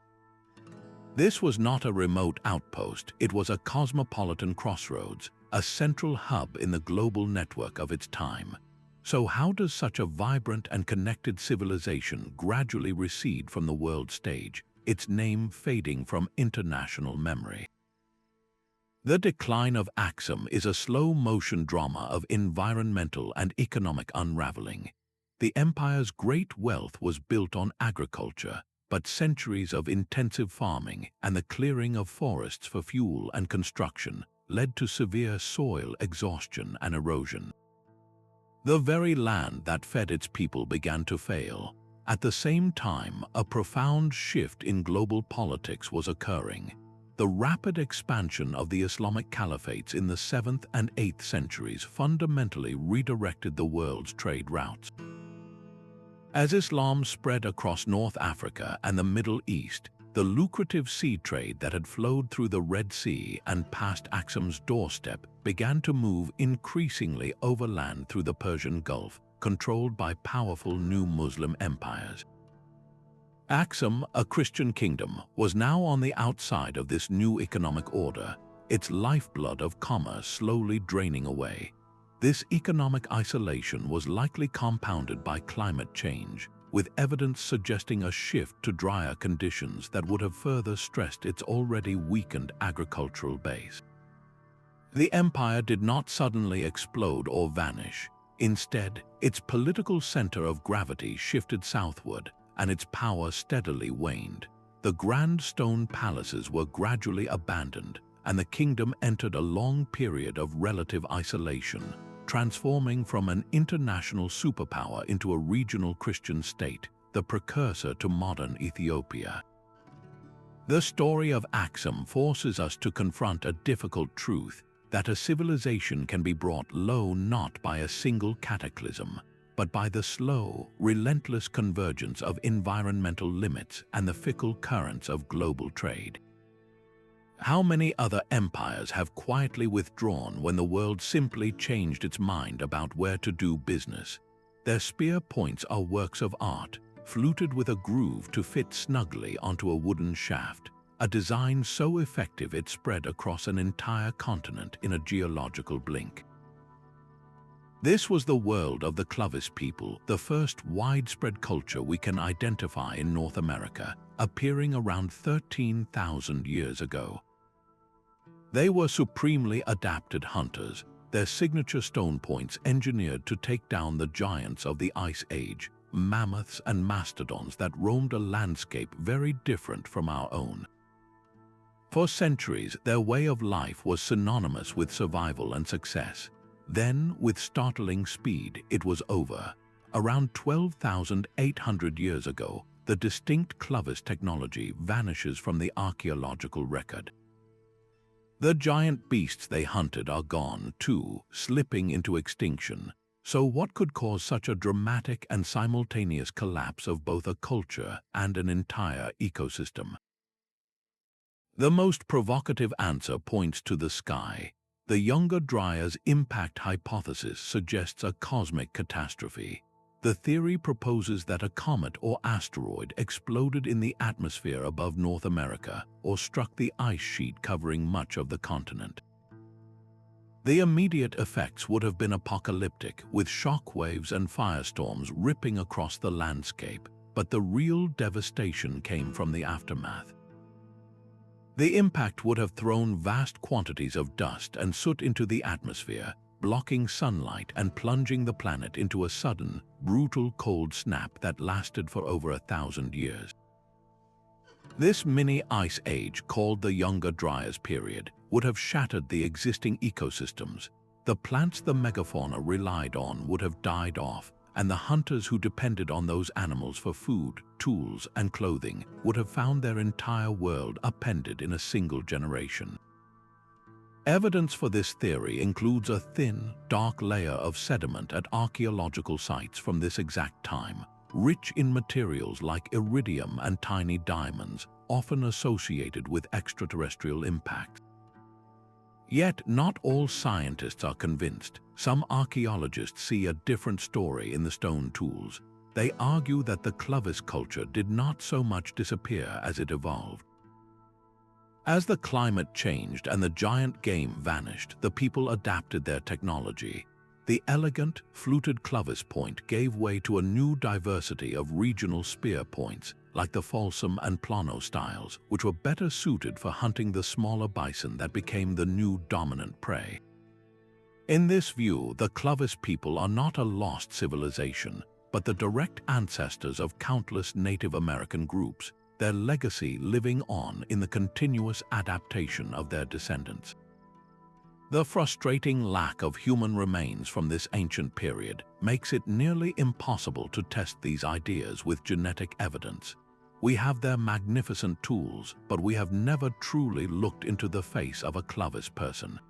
This was not a remote outpost, it was a cosmopolitan crossroads, a central hub in the global network of its time. So how does such a vibrant and connected civilization gradually recede from the world stage, its name fading from international memory? The decline of Aksum is a slow-motion drama of environmental and economic unraveling. The empire's great wealth was built on agriculture, but centuries of intensive farming and the clearing of forests for fuel and construction led to severe soil exhaustion and erosion. The very land that fed its people began to fail. At the same time, a profound shift in global politics was occurring. The rapid expansion of the Islamic caliphates in the 7th and 8th centuries fundamentally redirected the world's trade routes. As Islam spread across North Africa and the Middle East, the lucrative sea trade that had flowed through the Red Sea and past Aksum's doorstep began to move increasingly overland through the Persian Gulf, controlled by powerful new Muslim empires. Aksum, a Christian kingdom, was now on the outside of this new economic order, its lifeblood of commerce slowly draining away. This economic isolation was likely compounded by climate change, with evidence suggesting a shift to drier conditions that would have further stressed its already weakened agricultural base. The empire did not suddenly explode or vanish. Instead, its political center of gravity shifted southward, and its power steadily waned. The grand stone palaces were gradually abandoned, and the kingdom entered a long period of relative isolation, transforming from an international superpower into a regional Christian state, the precursor to modern Ethiopia. The story of Aksum forces us to confront a difficult truth, that a civilization can be brought low not by a single cataclysm, but by the slow, relentless convergence of environmental limits and the fickle currents of global trade. How many other empires have quietly withdrawn when the world simply changed its mind about where to do business? Their spear points are works of art, fluted with a groove to fit snugly onto a wooden shaft, a design so effective it spread across an entire continent in a geological blink. This was the world of the Clovis people, the first widespread culture we can identify in North America, appearing around 13,000 years ago. They were supremely adapted hunters, their signature stone points engineered to take down the giants of the Ice Age, mammoths and mastodons that roamed a landscape very different from our own. For centuries, their way of life was synonymous with survival and success. Then, with startling speed, it was over. Around 12,800 years ago, the distinct Clovis technology vanishes from the archaeological record. The giant beasts they hunted are gone, too, slipping into extinction. So what could cause such a dramatic and simultaneous collapse of both a culture and an entire ecosystem? The most provocative answer points to the sky. The Younger Dryas impact hypothesis suggests a cosmic catastrophe. The theory proposes that a comet or asteroid exploded in the atmosphere above North America or struck the ice sheet covering much of the continent. The immediate effects would have been apocalyptic, with shock waves and firestorms ripping across the landscape, but the real devastation came from the aftermath. The impact would have thrown vast quantities of dust and soot into the atmosphere, blocking sunlight and plunging the planet into a sudden, brutal cold snap that lasted for over 1,000 years. This mini-ice age, called the Younger Dryas period, would have shattered the existing ecosystems. The plants the megafauna relied on would have died off, and the hunters who depended on those animals for food, tools, and clothing would have found their entire world upended in a single generation. Evidence for this theory includes a thin, dark layer of sediment at archaeological sites from this exact time, rich in materials like iridium and tiny diamonds, often associated with extraterrestrial impact. Yet not all scientists are convinced. Some archaeologists see a different story in the stone tools. They argue that the Clovis culture did not so much disappear as it evolved. As the climate changed and the giant game vanished, the people adapted their technology. The elegant, fluted Clovis point gave way to a new diversity of regional spear points, like the Folsom and Plano styles, which were better suited for hunting the smaller bison that became the new dominant prey. In this view, the Clovis people are not a lost civilization, but the direct ancestors of countless Native American groups, their legacy living on in the continuous adaptation of their descendants. The frustrating lack of human remains from this ancient period makes it nearly impossible to test these ideas with genetic evidence. We have their magnificent tools, but we have never truly looked into the face of a Clovis person.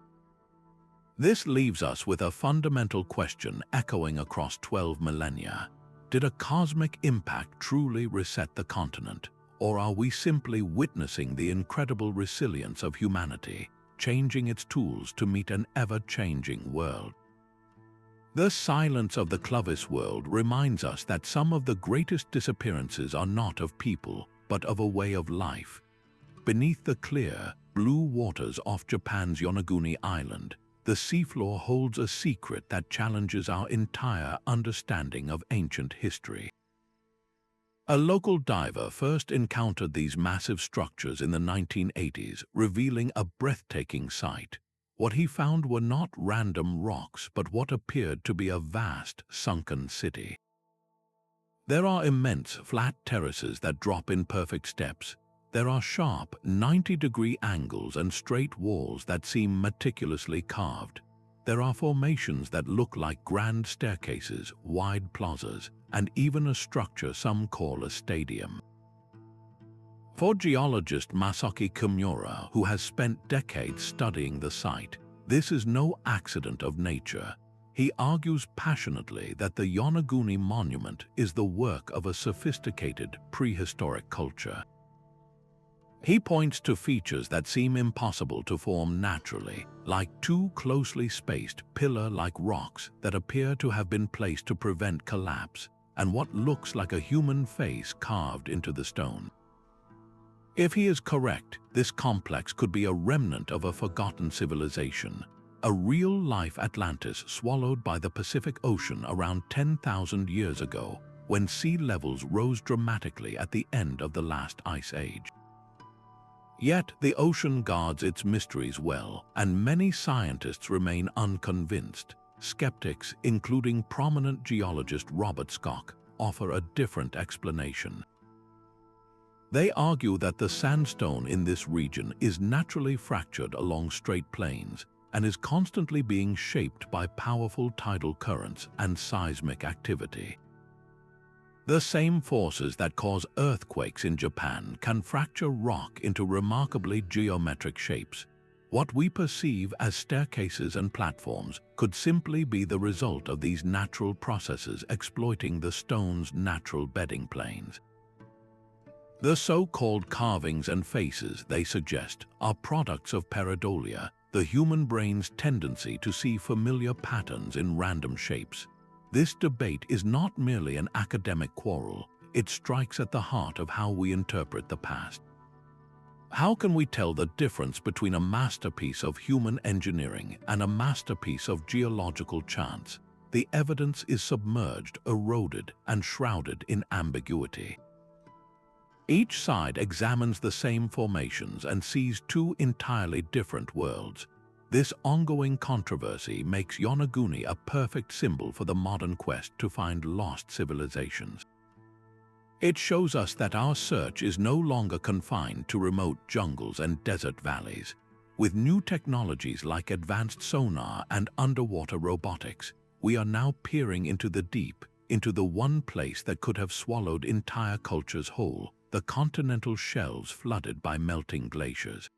This leaves us with a fundamental question echoing across 12 millennia. Did a cosmic impact truly reset the continent, or are we simply witnessing the incredible resilience of humanity, changing its tools to meet an ever-changing world? The silence of the Clovis world reminds us that some of the greatest disappearances are not of people, but of a way of life. Beneath the clear, blue waters off Japan's Yonaguni Island, the seafloor holds a secret that challenges our entire understanding of ancient history. A local diver first encountered these massive structures in the 1980s, revealing a breathtaking sight. What he found were not random rocks, but what appeared to be a vast, sunken city. There are immense, flat terraces that drop in perfect steps. There are sharp, 90-degree angles and straight walls that seem meticulously carved. There are formations that look like grand staircases, wide plazas, and even a structure some call a stadium. For geologist Masaaki Kimura, who has spent decades studying the site, this is no accident of nature. He argues passionately that the Yonaguni monument is the work of a sophisticated prehistoric culture. He points to features that seem impossible to form naturally, like two closely spaced pillar-like rocks that appear to have been placed to prevent collapse, and what looks like a human face carved into the stone. If he is correct, this complex could be a remnant of a forgotten civilization, a real-life Atlantis swallowed by the Pacific Ocean around 10,000 years ago, when sea levels rose dramatically at the end of the last ice age. Yet the ocean guards its mysteries well, and many scientists remain unconvinced. Skeptics, including prominent geologist Robert Schoch, offer a different explanation. They argue that the sandstone in this region is naturally fractured along straight plains and is constantly being shaped by powerful tidal currents and seismic activity. The same forces that cause earthquakes in Japan can fracture rock into remarkably geometric shapes. What we perceive as staircases and platforms could simply be the result of these natural processes exploiting the stone's natural bedding planes. The so-called carvings and faces, they suggest, are products of pareidolia, the human brain's tendency to see familiar patterns in random shapes. This debate is not merely an academic quarrel, it strikes at the heart of how we interpret the past. How can we tell the difference between a masterpiece of human engineering and a masterpiece of geological chance? The evidence is submerged, eroded, and shrouded in ambiguity. Each side examines the same formations and sees two entirely different worlds. This ongoing controversy makes Yonaguni a perfect symbol for the modern quest to find lost civilizations. It shows us that our search is no longer confined to remote jungles and desert valleys. With new technologies like advanced sonar and underwater robotics, we are now peering into the deep, into the one place that could have swallowed entire cultures whole, the continental shelves flooded by melting glaciers.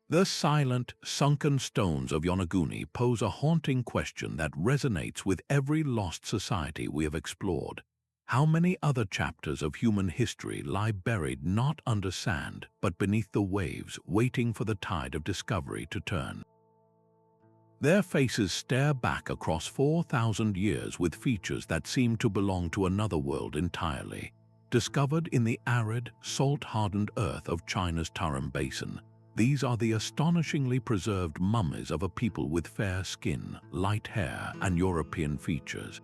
The silent, sunken stones of Yonaguni pose a haunting question that resonates with every lost society we have explored. How many other chapters of human history lie buried not under sand, but beneath the waves, waiting for the tide of discovery to turn? Their faces stare back across 4,000 years with features that seem to belong to another world entirely. Discovered in the arid, salt-hardened earth of China's Tarim Basin, these are the astonishingly preserved mummies of a people with fair skin, light hair, and European features.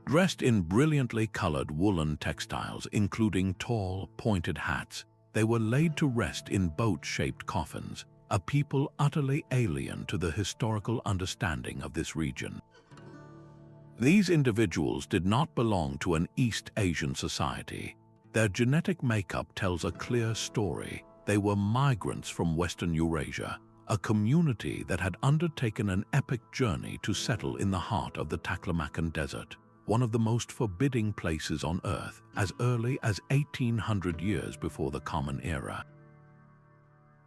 Dressed in brilliantly colored woolen textiles, including tall, pointed hats, they were laid to rest in boat-shaped coffins, a people utterly alien to the historical understanding of this region. These individuals did not belong to an East Asian society. Their genetic makeup tells a clear story. They were migrants from Western Eurasia, a community that had undertaken an epic journey to settle in the heart of the Taklamakan Desert, one of the most forbidding places on Earth, as early as 1800 years before the Common Era.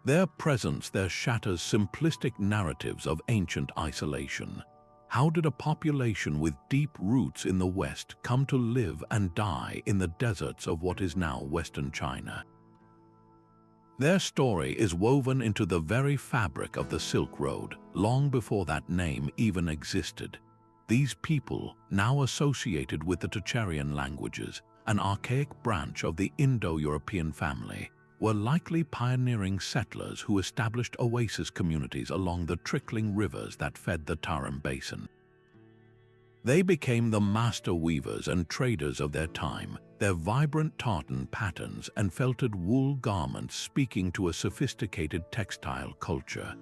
Their presence there shatters simplistic narratives of ancient isolation. How did a population with deep roots in the West come to live and die in the deserts of what is now Western China? Their story is woven into the very fabric of the Silk Road, long before that name even existed. These people, now associated with the Tocharian languages, an archaic branch of the Indo-European family, were likely pioneering settlers who established oasis communities along the trickling rivers that fed the Tarim Basin. They became the master weavers and traders of their time, their vibrant tartan patterns and felted wool garments speaking to a sophisticated textile culture.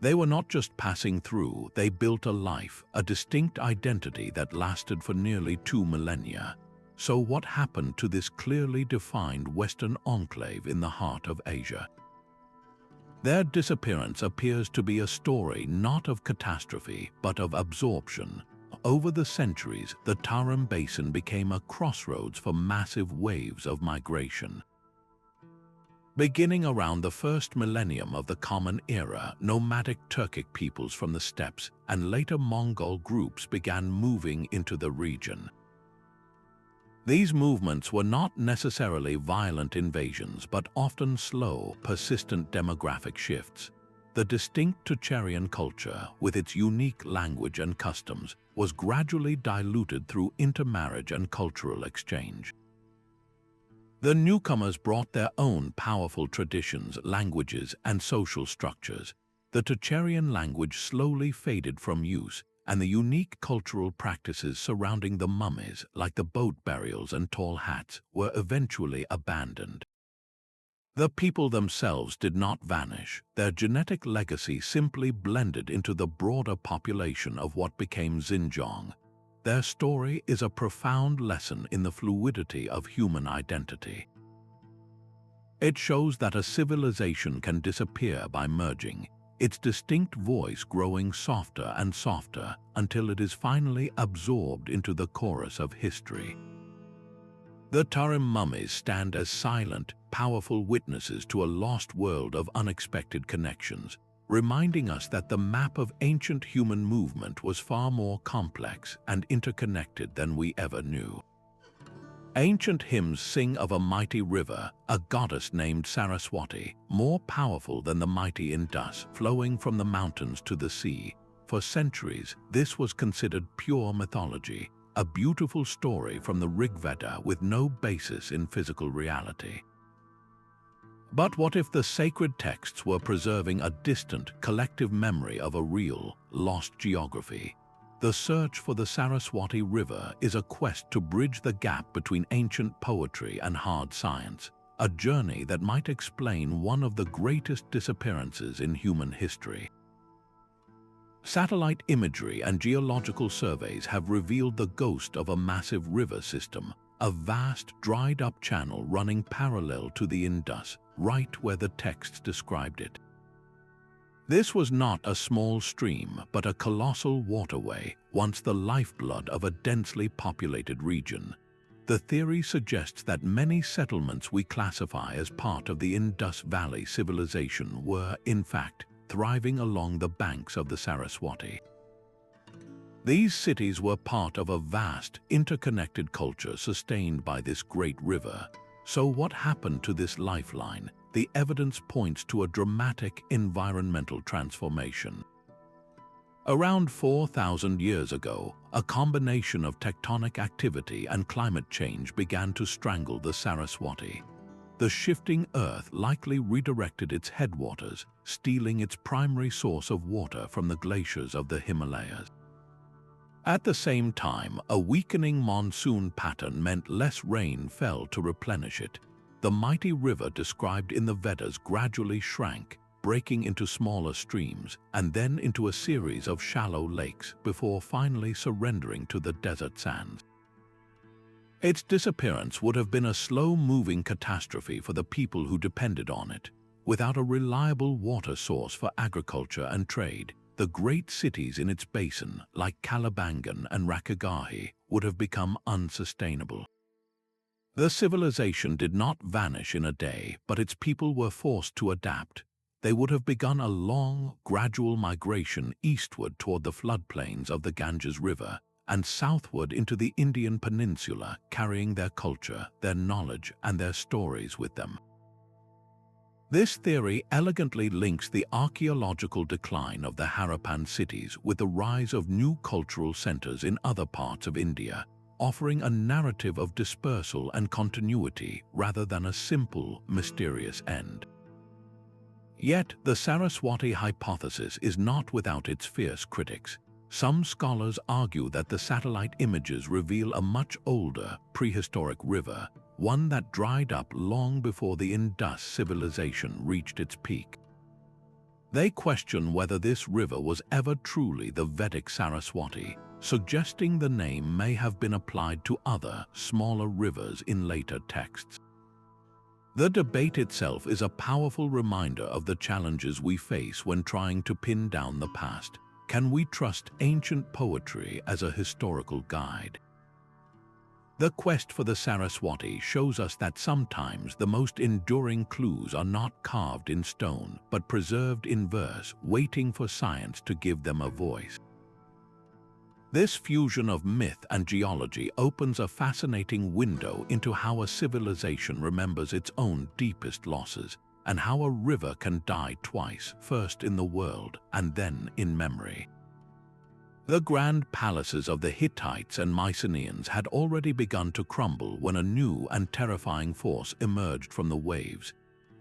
They were not just passing through, they built a life, a distinct identity that lasted for nearly 2 millennia. So what happened to this clearly defined Western enclave in the heart of Asia? Their disappearance appears to be a story not of catastrophe, but of absorption. Over the centuries, the Tarim Basin became a crossroads for massive waves of migration. Beginning around the first millennium of the Common Era, nomadic Turkic peoples from the steppes and later Mongol groups began moving into the region. These movements were not necessarily violent invasions, but often slow, persistent demographic shifts. The distinct Tocharian culture, with its unique language and customs, was gradually diluted through intermarriage and cultural exchange. The newcomers brought their own powerful traditions, languages, and social structures. The Tocharian language slowly faded from use, and the unique cultural practices surrounding the mummies, like the boat burials and tall hats, were eventually abandoned. The people themselves did not vanish. Their genetic legacy simply blended into the broader population of what became Xinjiang. Their story is a profound lesson in the fluidity of human identity. It shows that a civilization can disappear by merging, its distinct voice growing softer and softer until it is finally absorbed into the chorus of history. The Tarim mummies stand as silent, powerful witnesses to a lost world of unexpected connections, reminding us that the map of ancient human movement was far more complex and interconnected than we ever knew. Ancient hymns sing of a mighty river, a goddess named Saraswati, more powerful than the mighty Indus, flowing from the mountains to the sea. For centuries, this was considered pure mythology, a beautiful story from the Rigveda with no basis in physical reality. But what if the sacred texts were preserving a distant, collective memory of a real, lost geography? The search for the Saraswati River is a quest to bridge the gap between ancient poetry and hard science, a journey that might explain one of the greatest disappearances in human history. Satellite imagery and geological surveys have revealed the ghost of a massive river system, a vast, dried-up channel running parallel to the Indus, right where the texts described it. This was not a small stream, but a colossal waterway, once the lifeblood of a densely populated region. The theory suggests that many settlements we classify as part of the Indus Valley civilization were, in fact, thriving along the banks of the Saraswati. These cities were part of a vast, interconnected culture sustained by this great river. So what happened to this lifeline? The evidence points to a dramatic environmental transformation. Around 4,000 years ago, a combination of tectonic activity and climate change began to strangle the Saraswati. The shifting earth likely redirected its headwaters, stealing its primary source of water from the glaciers of the Himalayas. At the same time, a weakening monsoon pattern meant less rain fell to replenish it. The mighty river described in the Vedas gradually shrank, breaking into smaller streams and then into a series of shallow lakes before finally surrendering to the desert sands. Its disappearance would have been a slow-moving catastrophe for the people who depended on it. Without a reliable water source for agriculture and trade, the great cities in its basin, like Kalibangan and Rakhigarhi, would have become unsustainable. The civilization did not vanish in a day, but its people were forced to adapt. They would have begun a long, gradual migration eastward toward the floodplains of the Ganges River and southward into the Indian peninsula, carrying their culture, their knowledge, and their stories with them. This theory elegantly links the archaeological decline of the Harappan cities with the rise of new cultural centers in other parts of India, offering a narrative of dispersal and continuity rather than a simple, mysterious end. Yet, the Saraswati hypothesis is not without its fierce critics. Some scholars argue that the satellite images reveal a much older, prehistoric river, one that dried up long before the Indus civilization reached its peak. They question whether this river was ever truly the Vedic Saraswati, suggesting the name may have been applied to other, smaller rivers in later texts. The debate itself is a powerful reminder of the challenges we face when trying to pin down the past. Can we trust ancient poetry as a historical guide? The quest for the Saraswati shows us that sometimes the most enduring clues are not carved in stone, but preserved in verse, waiting for science to give them a voice. This fusion of myth and geology opens a fascinating window into how a civilization remembers its own deepest losses, and how a river can die twice, first in the world and then in memory. The grand palaces of the Hittites and Mycenaeans had already begun to crumble when a new and terrifying force emerged from the waves.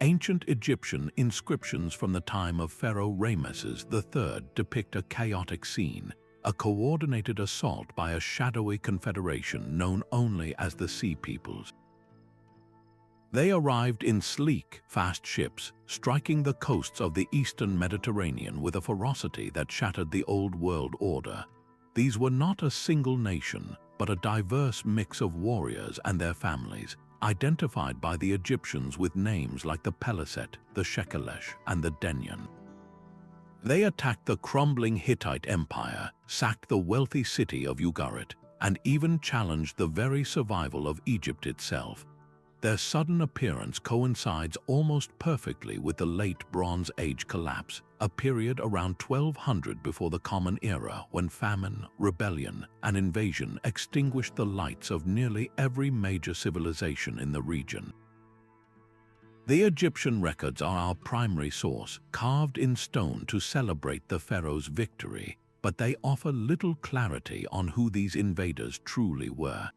Ancient Egyptian inscriptions from the time of Pharaoh Ramesses III depict a chaotic scene, a coordinated assault by a shadowy confederation known only as the Sea Peoples. They arrived in sleek, fast ships, striking the coasts of the eastern Mediterranean with a ferocity that shattered the old world order. These were not a single nation, but a diverse mix of warriors and their families, identified by the Egyptians with names like the Peliset, the Shekelesh, and the Denyen. They attacked the crumbling Hittite Empire, sacked the wealthy city of Ugarit, and even challenged the very survival of Egypt itself. Their sudden appearance coincides almost perfectly with the late Bronze Age collapse, a period around 1200 before the Common Era when famine, rebellion, and invasion extinguished the lights of nearly every major civilization in the region. The Egyptian records are our primary source, carved in stone to celebrate the pharaoh's victory, but they offer little clarity on who these invaders truly were.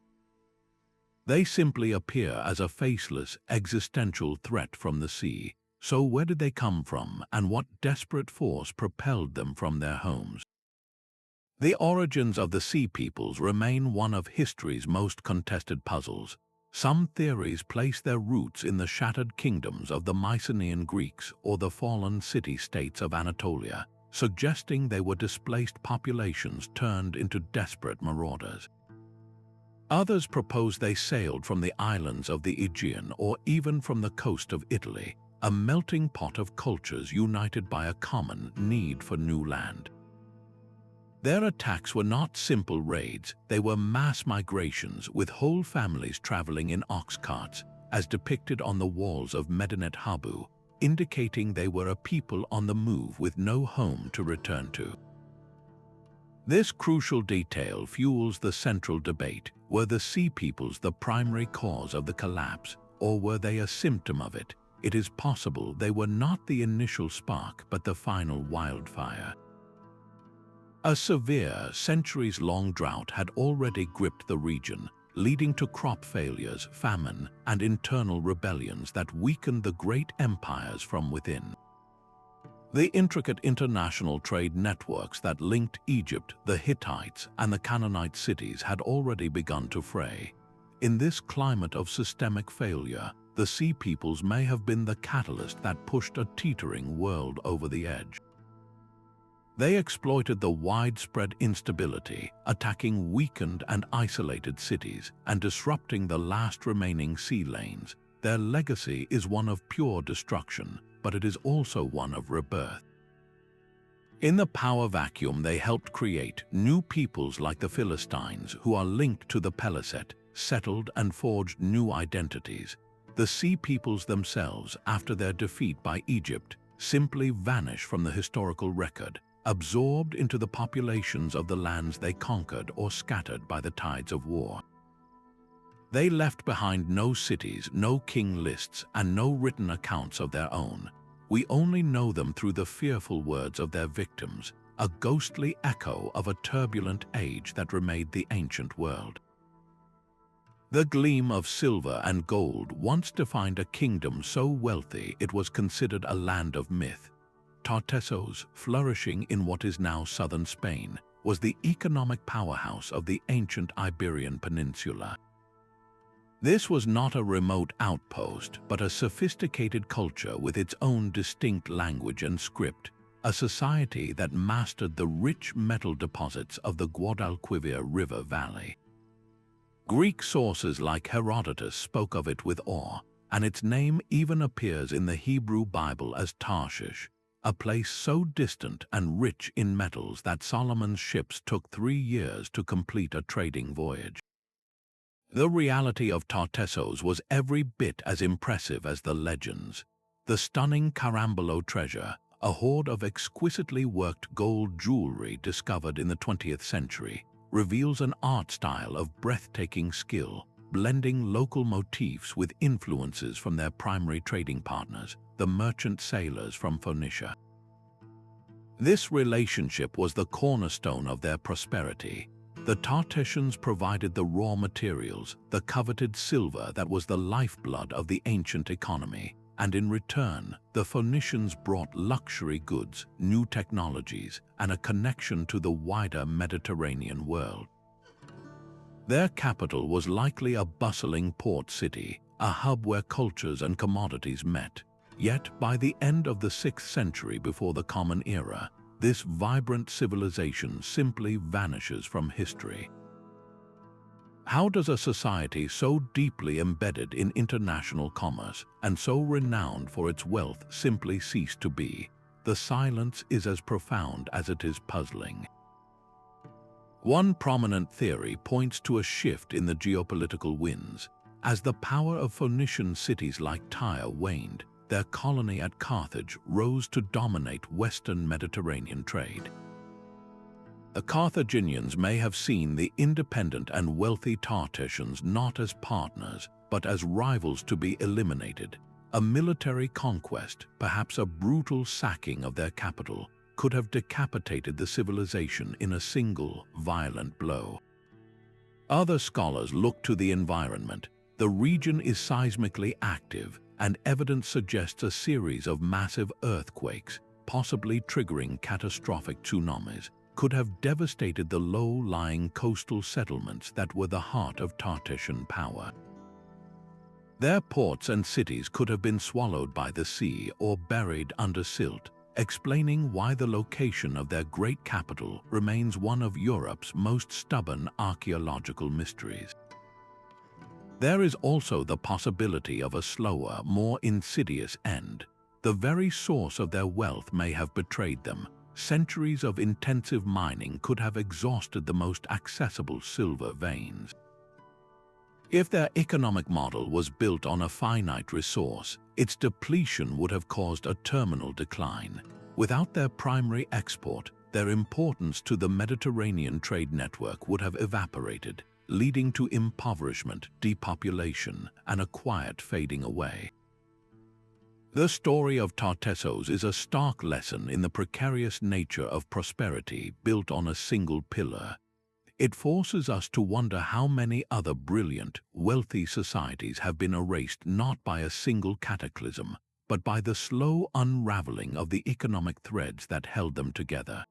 They simply appear as a faceless, existential threat from the sea. So where did they come from, and what desperate force propelled them from their homes? The origins of the Sea Peoples remain one of history's most contested puzzles. Some theories place their roots in the shattered kingdoms of the Mycenaean Greeks or the fallen city-states of Anatolia, suggesting they were displaced populations turned into desperate marauders. Others propose they sailed from the islands of the Aegean or even from the coast of Italy, a melting pot of cultures united by a common need for new land. Their attacks were not simple raids, they were mass migrations with whole families traveling in ox carts, as depicted on the walls of Medinet Habu, indicating they were a people on the move with no home to return to. This crucial detail fuels the central debate. Were the Sea Peoples the primary cause of the collapse, or were they a symptom of it? It is possible they were not the initial spark but the final wildfire. A severe, centuries-long drought had already gripped the region, leading to crop failures, famine, and internal rebellions that weakened the great empires from within. The intricate international trade networks that linked Egypt, the Hittites, and the Canaanite cities had already begun to fray. In this climate of systemic failure, the Sea Peoples may have been the catalyst that pushed a teetering world over the edge. They exploited the widespread instability, attacking weakened and isolated cities and disrupting the last remaining sea lanes. Their legacy is one of pure destruction, but it is also one of rebirth. In the power vacuum they helped create new peoples like the Philistines, who are linked to the Peliset, settled and forged new identities. The Sea Peoples themselves, after their defeat by Egypt, simply vanish from the historical record, absorbed into the populations of the lands they conquered or scattered by the tides of war. They left behind no cities, no king lists, and no written accounts of their own. We only know them through the fearful words of their victims, a ghostly echo of a turbulent age that remade the ancient world. The gleam of silver and gold once defined a kingdom so wealthy it was considered a land of myth. Tartessos, flourishing in what is now southern Spain, was the economic powerhouse of the ancient Iberian Peninsula. This was not a remote outpost, but a sophisticated culture with its own distinct language and script, a society that mastered the rich metal deposits of the Guadalquivir River Valley. Greek sources like Herodotus spoke of it with awe, and its name even appears in the Hebrew Bible as Tarshish, a place so distant and rich in metals that Solomon's ships took 3 years to complete a trading voyage. The reality of Tartessos was every bit as impressive as the legends. The stunning Carambolo treasure, a hoard of exquisitely worked gold jewelry discovered in the 20th century, reveals an art style of breathtaking skill, blending local motifs with influences from their primary trading partners, the merchant sailors from Phoenicia. This relationship was the cornerstone of their prosperity. The Tartessians provided the raw materials, the coveted silver that was the lifeblood of the ancient economy, and in return, the Phoenicians brought luxury goods, new technologies, and a connection to the wider Mediterranean world. Their capital was likely a bustling port city, a hub where cultures and commodities met. Yet, by the end of the 6th century before the Common Era, this vibrant civilization simply vanishes from history. How does a society so deeply embedded in international commerce and so renowned for its wealth simply cease to be? The silence is as profound as it is puzzling. One prominent theory points to a shift in the geopolitical winds. As the power of Phoenician cities like Tyre waned, their colony at Carthage rose to dominate Western Mediterranean trade. The Carthaginians may have seen the independent and wealthy Tartessians not as partners, but as rivals to be eliminated. A military conquest, perhaps a brutal sacking of their capital, could have decapitated the civilization in a single, violent blow. Other scholars look to the environment. The region is seismically active, and evidence suggests a series of massive earthquakes, possibly triggering catastrophic tsunamis, could have devastated the low-lying coastal settlements that were the heart of Tartessian power. Their ports and cities could have been swallowed by the sea or buried under silt, explaining why the location of their great capital remains one of Europe's most stubborn archaeological mysteries. There is also the possibility of a slower, more insidious end. The very source of their wealth may have betrayed them. Centuries of intensive mining could have exhausted the most accessible silver veins. If their economic model was built on a finite resource, its depletion would have caused a terminal decline. Without their primary export, their importance to the Mediterranean trade network would have evaporated, leading to impoverishment, depopulation, and a quiet fading away. The story of Tartessos is a stark lesson in the precarious nature of prosperity built on a single pillar. It forces us to wonder how many other brilliant, wealthy societies have been erased not by a single cataclysm, but by the slow unraveling of the economic threads that held them together.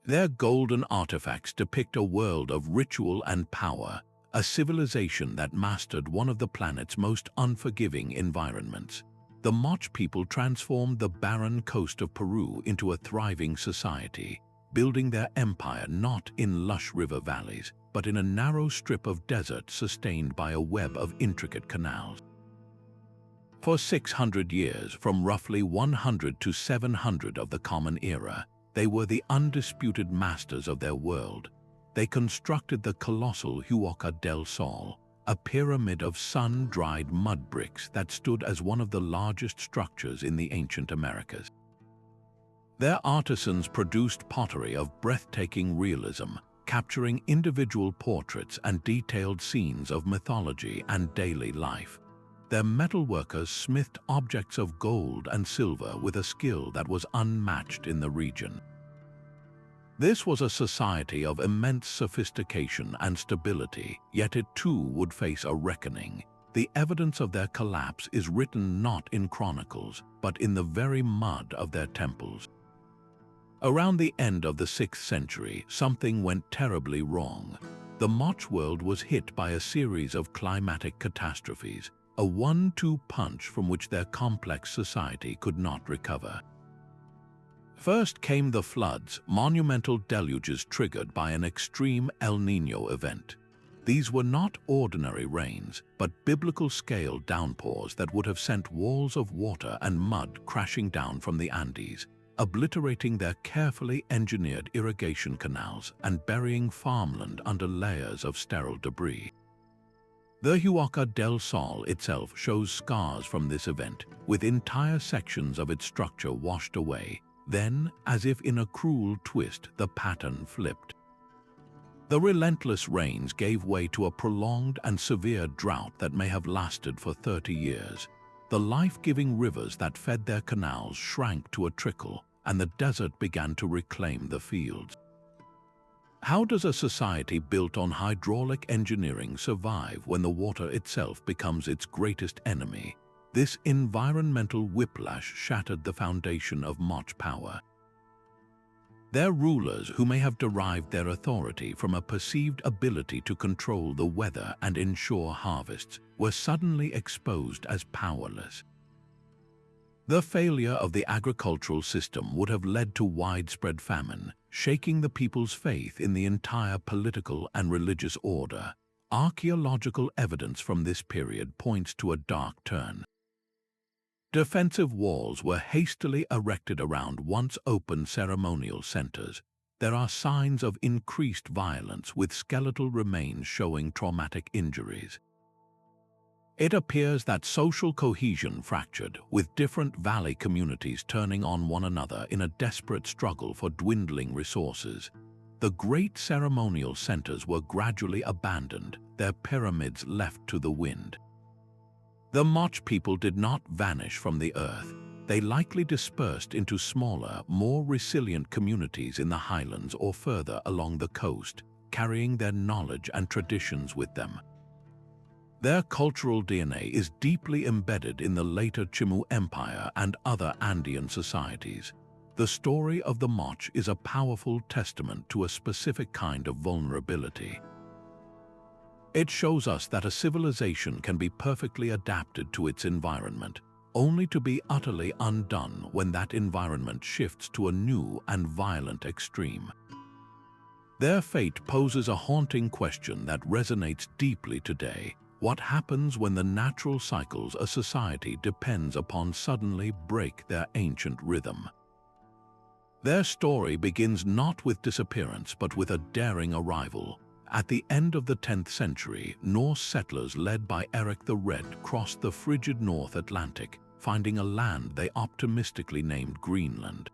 Their golden artifacts depict a world of ritual and power, a civilization that mastered one of the planet's most unforgiving environments. The Moch people transformed the barren coast of Peru into a thriving society, building their empire not in lush river valleys, but in a narrow strip of desert sustained by a web of intricate canals. For 600 years, from roughly 100 to 700 of the Common Era, they were the undisputed masters of their world. They constructed the colossal Huaca del Sol, a pyramid of sun-dried mud bricks that stood as one of the largest structures in the ancient Americas. Their artisans produced pottery of breathtaking realism, capturing individual portraits and detailed scenes of mythology and daily life. Their metalworkers smithed objects of gold and silver with a skill that was unmatched in the region. This was a society of immense sophistication and stability, yet it too would face a reckoning. The evidence of their collapse is written not in chronicles, but in the very mud of their temples. Around the end of the 6th century, something went terribly wrong. The Moch world was hit by a series of climatic catastrophes, a 1-2 punch from which their complex society could not recover. First came the floods, monumental deluges triggered by an extreme El Niño event. These were not ordinary rains, but biblical-scale downpours that would have sent walls of water and mud crashing down from the Andes, obliterating their carefully engineered irrigation canals and burying farmland under layers of sterile debris. The Huaca del Sol itself shows scars from this event, with entire sections of its structure washed away. Then, as if in a cruel twist, the pattern flipped. The relentless rains gave way to a prolonged and severe drought that may have lasted for 30 years. The life-giving rivers that fed their canals shrank to a trickle, and the desert began to reclaim the fields. How does a society built on hydraulic engineering survive when the water itself becomes its greatest enemy? This environmental whiplash shattered the foundation of much power. Their rulers, who may have derived their authority from a perceived ability to control the weather and ensure harvests, were suddenly exposed as powerless. The failure of the agricultural system would have led to widespread famine, shaking the people's faith in the entire political and religious order. Archaeological evidence from this period points to a dark turn. Defensive walls were hastily erected around once open ceremonial centers. There are signs of increased violence, with skeletal remains showing traumatic injuries. It appears that social cohesion fractured, with different valley communities turning on one another in a desperate struggle for dwindling resources. The great ceremonial centers were gradually abandoned, their pyramids left to the wind. The Moch people did not vanish from the earth. They likely dispersed into smaller, more resilient communities in the highlands or further along the coast, carrying their knowledge and traditions with them. Their cultural DNA is deeply embedded in the later Chimu Empire and other Andean societies. The story of the Moch is a powerful testament to a specific kind of vulnerability. It shows us that a civilization can be perfectly adapted to its environment, only to be utterly undone when that environment shifts to a new and violent extreme. Their fate poses a haunting question that resonates deeply today. What happens when the natural cycles a society depends upon suddenly break their ancient rhythm? Their story begins not with disappearance but with a daring arrival. At the end of the 10th century, Norse settlers led by Eric the Red crossed the frigid North Atlantic, finding a land they optimistically named Greenland.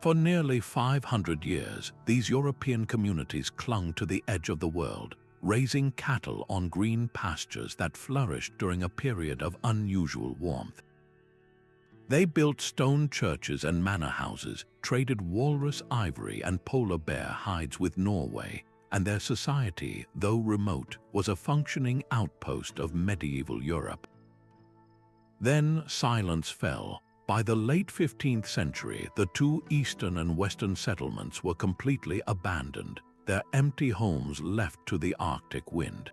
For nearly 500 years, these European communities clung to the edge of the world, raising cattle on green pastures that flourished during a period of unusual warmth. They built stone churches and manor houses, traded walrus ivory and polar bear hides with Norway, and their society, though remote, was a functioning outpost of medieval Europe. Then silence fell. By the late 15th century, the two eastern and western settlements were completely abandoned, their empty homes left to the Arctic wind.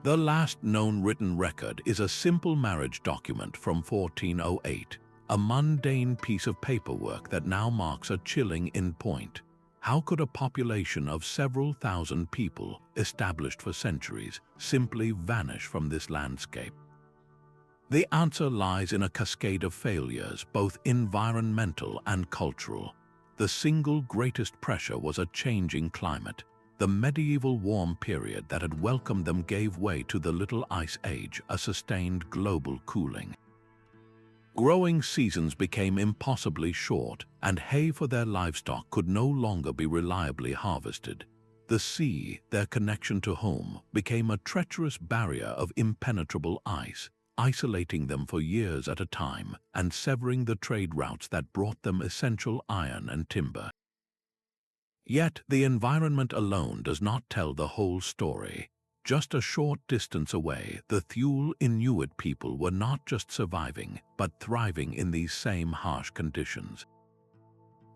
The last known written record is a simple marriage document from 1408, a mundane piece of paperwork that now marks a chilling endpoint. How could a population of several thousand people, established for centuries, simply vanish from this landscape? The answer lies in a cascade of failures, both environmental and cultural. The single greatest pressure was a changing climate. The medieval warm period that had welcomed them gave way to the Little Ice Age, a sustained global cooling. Growing seasons became impossibly short, and hay for their livestock could no longer be reliably harvested. The sea, their connection to home, became a treacherous barrier of impenetrable ice, isolating them for years at a time and severing the trade routes that brought them essential iron and timber. Yet the environment alone does not tell the whole story. Just a short distance away, the Thule Inuit people were not just surviving, but thriving in these same harsh conditions.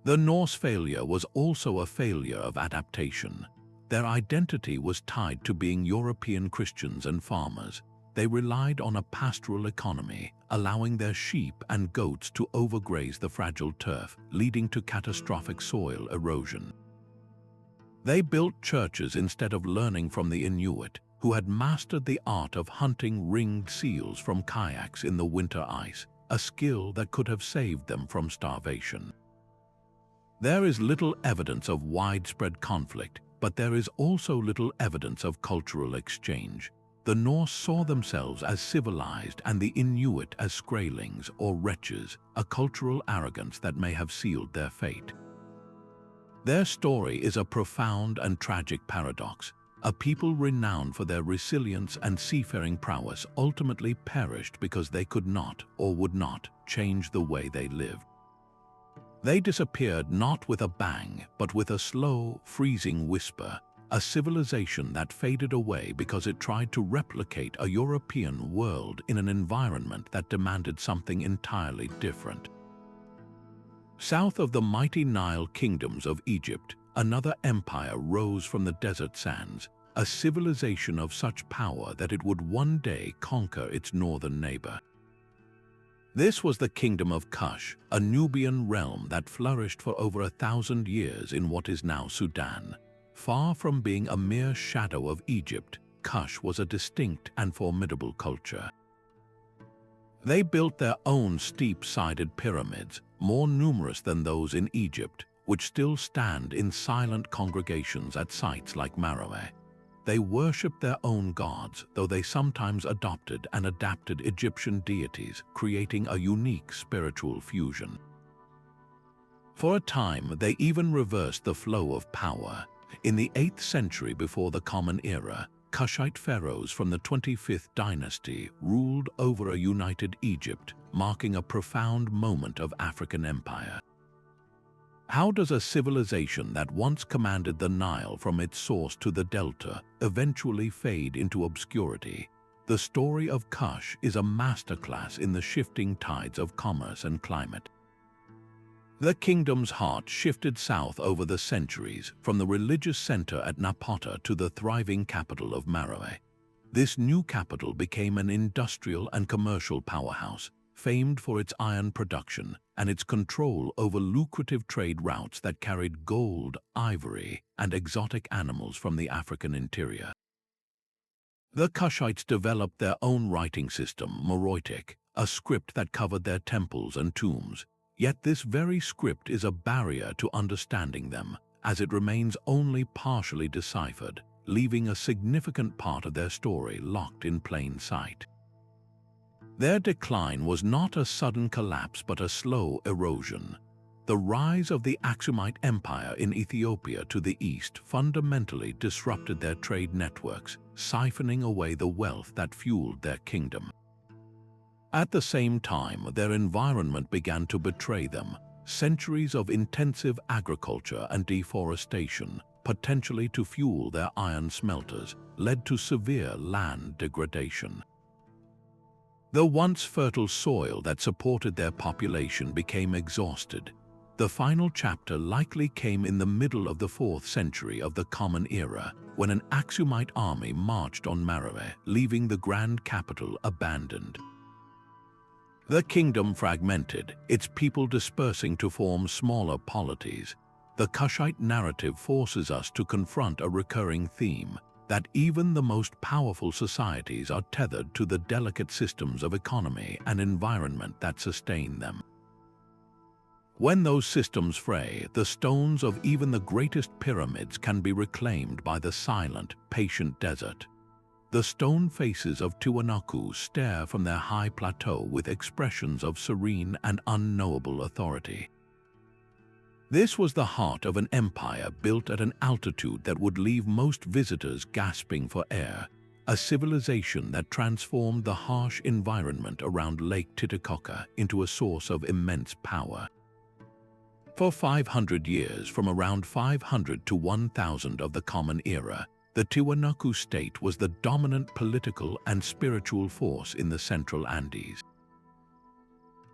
The Norse failure was also a failure of adaptation. Their identity was tied to being European Christians and farmers. They relied on a pastoral economy, allowing their sheep and goats to overgraze the fragile turf, leading to catastrophic soil erosion. They built churches instead of learning from the Inuit, who had mastered the art of hunting ringed seals from kayaks in the winter ice, a skill that could have saved them from starvation. There is little evidence of widespread conflict, but there is also little evidence of cultural exchange. The Norse saw themselves as civilized and the Inuit as scralings or wretches, a cultural arrogance that may have sealed their fate. Their story is a profound and tragic paradox. A people renowned for their resilience and seafaring prowess ultimately perished because they could not or would not change the way they lived. They disappeared not with a bang, but with a slow, freezing whisper, a civilization that faded away because it tried to replicate a European world in an environment that demanded something entirely different. South of the mighty Nile kingdoms of Egypt, another empire rose from the desert sands, a civilization of such power that it would one day conquer its northern neighbor. This was the kingdom of Kush, a Nubian realm that flourished for over 1,000 years in what is now Sudan. Far from being a mere shadow of Egypt, Kush was a distinct and formidable culture. They built their own steep-sided pyramids, more numerous than those in Egypt, which still stand in silent congregations at sites like Meroe. They worshipped their own gods, though they sometimes adopted and adapted Egyptian deities, creating a unique spiritual fusion. For a time, they even reversed the flow of power. In the 8th century before the Common Era, Kushite pharaohs from the 25th dynasty ruled over a united Egypt, marking a profound moment of African empire. How does a civilization that once commanded the Nile from its source to the delta eventually fade into obscurity? The story of Kush is a masterclass in the shifting tides of commerce and climate. The kingdom's heart shifted south over the centuries, from the religious center at Napata to the thriving capital of Meroe. This new capital became an industrial and commercial powerhouse, famed for its iron production and its control over lucrative trade routes that carried gold, ivory, and exotic animals from the African interior. The Kushites developed their own writing system, Meroitic, a script that covered their temples and tombs. Yet this very script is a barrier to understanding them, as it remains only partially deciphered, leaving a significant part of their story locked in plain sight. Their decline was not a sudden collapse but a slow erosion. The rise of the Aksumite Empire in Ethiopia to the east fundamentally disrupted their trade networks, siphoning away the wealth that fueled their kingdom. At the same time, their environment began to betray them. Centuries of intensive agriculture and deforestation, potentially to fuel their iron smelters, led to severe land degradation. The once fertile soil that supported their population became exhausted. The final chapter likely came in the middle of the 4th century of the Common Era, when an Aksumite army marched on Meroe, leaving the grand capital abandoned. The kingdom fragmented, its people dispersing to form smaller polities. The Kushite narrative forces us to confront a recurring theme, that even the most powerful societies are tethered to the delicate systems of economy and environment that sustain them. When those systems fray, the stones of even the greatest pyramids can be reclaimed by the silent, patient desert. The stone faces of Tiwanaku stare from their high plateau with expressions of serene and unknowable authority. This was the heart of an empire built at an altitude that would leave most visitors gasping for air, a civilization that transformed the harsh environment around Lake Titicaca into a source of immense power. For 500 years, from around 500 to 1000 of the Common Era, the Tiwanaku state was the dominant political and spiritual force in the Central Andes.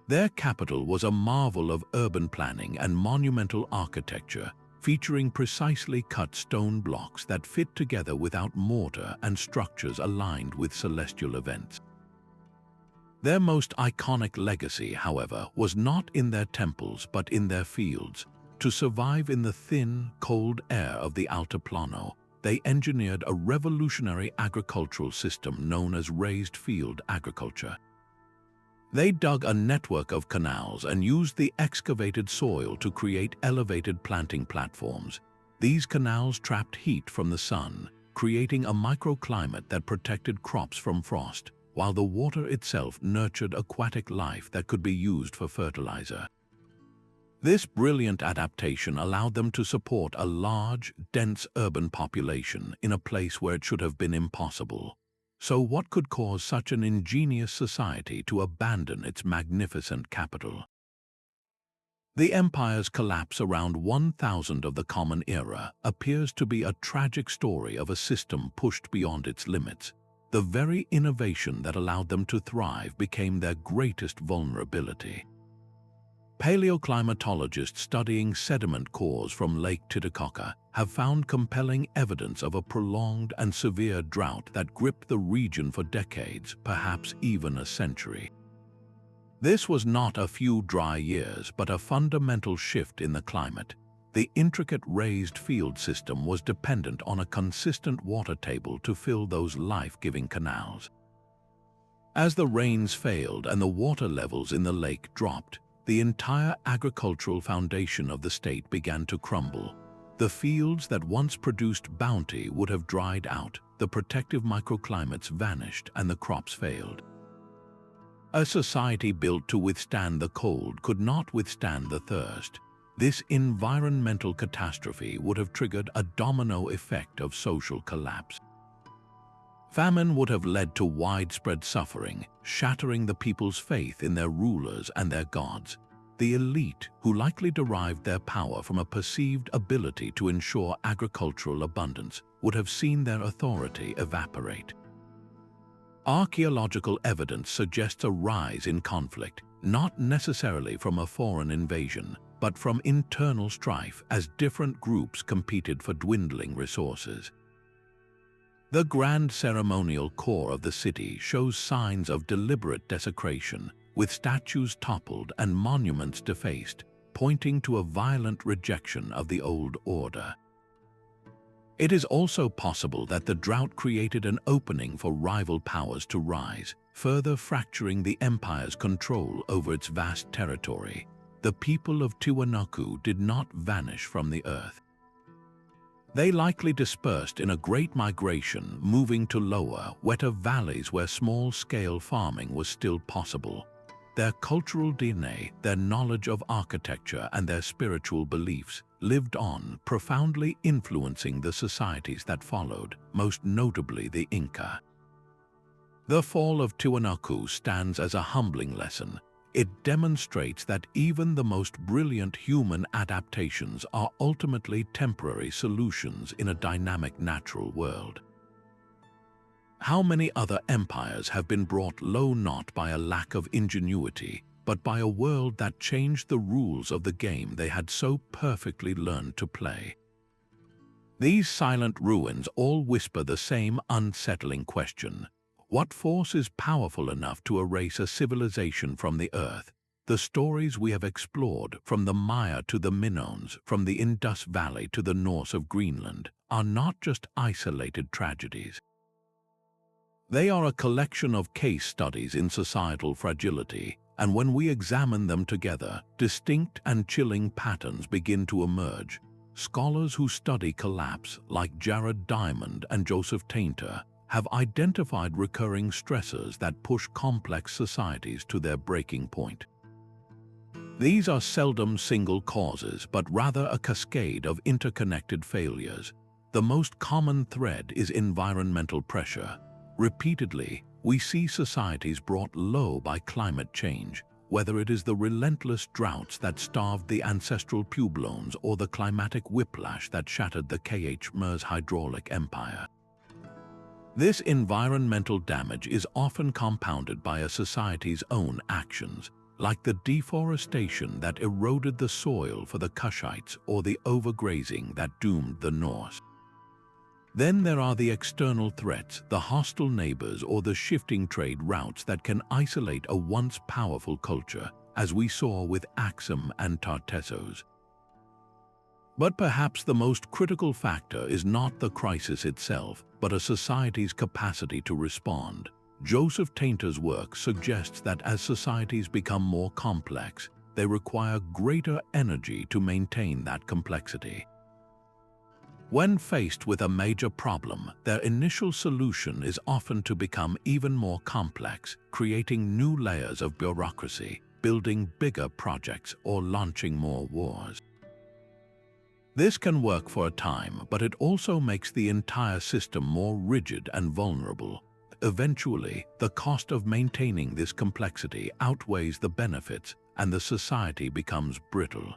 Their capital was a marvel of urban planning and monumental architecture, featuring precisely cut stone blocks that fit together without mortar and structures aligned with celestial events. Their most iconic legacy, however, was not in their temples but in their fields. To survive in the thin, cold air of the Altiplano, they engineered a revolutionary agricultural system known as raised field agriculture. They dug a network of canals and used the excavated soil to create elevated planting platforms. These canals trapped heat from the sun, creating a microclimate that protected crops from frost, while the water itself nurtured aquatic life that could be used for fertilizer. This brilliant adaptation allowed them to support a large, dense urban population in a place where it should have been impossible. So what could cause such an ingenious society to abandon its magnificent capital? The empire's collapse around 1000 of the Common Era appears to be a tragic story of a system pushed beyond its limits. The very innovation that allowed them to thrive became their greatest vulnerability. Paleoclimatologists studying sediment cores from Lake Titicaca have found compelling evidence of a prolonged and severe drought that gripped the region for decades, perhaps even a century. This was not a few dry years, but a fundamental shift in the climate. The intricate raised field system was dependent on a consistent water table to fill those life-giving canals. As the rains failed and the water levels in the lake dropped, the entire agricultural foundation of the state began to crumble. The fields that once produced bounty would have dried out, the protective microclimates vanished, and the crops failed. A society built to withstand the cold could not withstand the thirst. This environmental catastrophe would have triggered a domino effect of social collapse. Famine would have led to widespread suffering, shattering the people's faith in their rulers and their gods. The elite, who likely derived their power from a perceived ability to ensure agricultural abundance, would have seen their authority evaporate. Archaeological evidence suggests a rise in conflict, not necessarily from a foreign invasion, but from internal strife as different groups competed for dwindling resources. The grand ceremonial core of the city shows signs of deliberate desecration, with statues toppled and monuments defaced, pointing to a violent rejection of the old order. It is also possible that the drought created an opening for rival powers to rise, further fracturing the empire's control over its vast territory. The people of Tiwanaku did not vanish from the earth. They likely dispersed in a great migration, moving to lower, wetter valleys where small-scale farming was still possible. Their cultural DNA, their knowledge of architecture, and their spiritual beliefs lived on, profoundly influencing the societies that followed, most notably the Inca. The fall of Tiwanaku stands as a humbling lesson. It demonstrates that even the most brilliant human adaptations are ultimately temporary solutions in a dynamic natural world. How many other empires have been brought low not by a lack of ingenuity, but by a world that changed the rules of the game they had so perfectly learned to play? These silent ruins all whisper the same unsettling question. What force is powerful enough to erase a civilization from the earth? The stories we have explored, from the Maya to the Minoans, from the Indus Valley to the Norse of Greenland, are not just isolated tragedies. They are a collection of case studies in societal fragility, and when we examine them together, distinct and chilling patterns begin to emerge. Scholars who study collapse, like Jared Diamond and Joseph Tainter, have identified recurring stressors that push complex societies to their breaking point. These are seldom single causes, but rather a cascade of interconnected failures. The most common thread is environmental pressure. Repeatedly, we see societies brought low by climate change, whether it is the relentless droughts that starved the ancestral Puebloans or the climatic whiplash that shattered the Khmer's hydraulic empire. This environmental damage is often compounded by a society's own actions, like the deforestation that eroded the soil for the Kushites or the overgrazing that doomed the Norse. Then there are the external threats, the hostile neighbors or the shifting trade routes that can isolate a once powerful culture, as we saw with Aksum and Tartessos. But perhaps the most critical factor is not the crisis itself, but a society's capacity to respond. Joseph Tainter's work suggests that as societies become more complex, they require greater energy to maintain that complexity. When faced with a major problem, their initial solution is often to become even more complex, creating new layers of bureaucracy, building bigger projects or launching more wars. This can work for a time, but it also makes the entire system more rigid and vulnerable. Eventually, the cost of maintaining this complexity outweighs the benefits, and the society becomes brittle.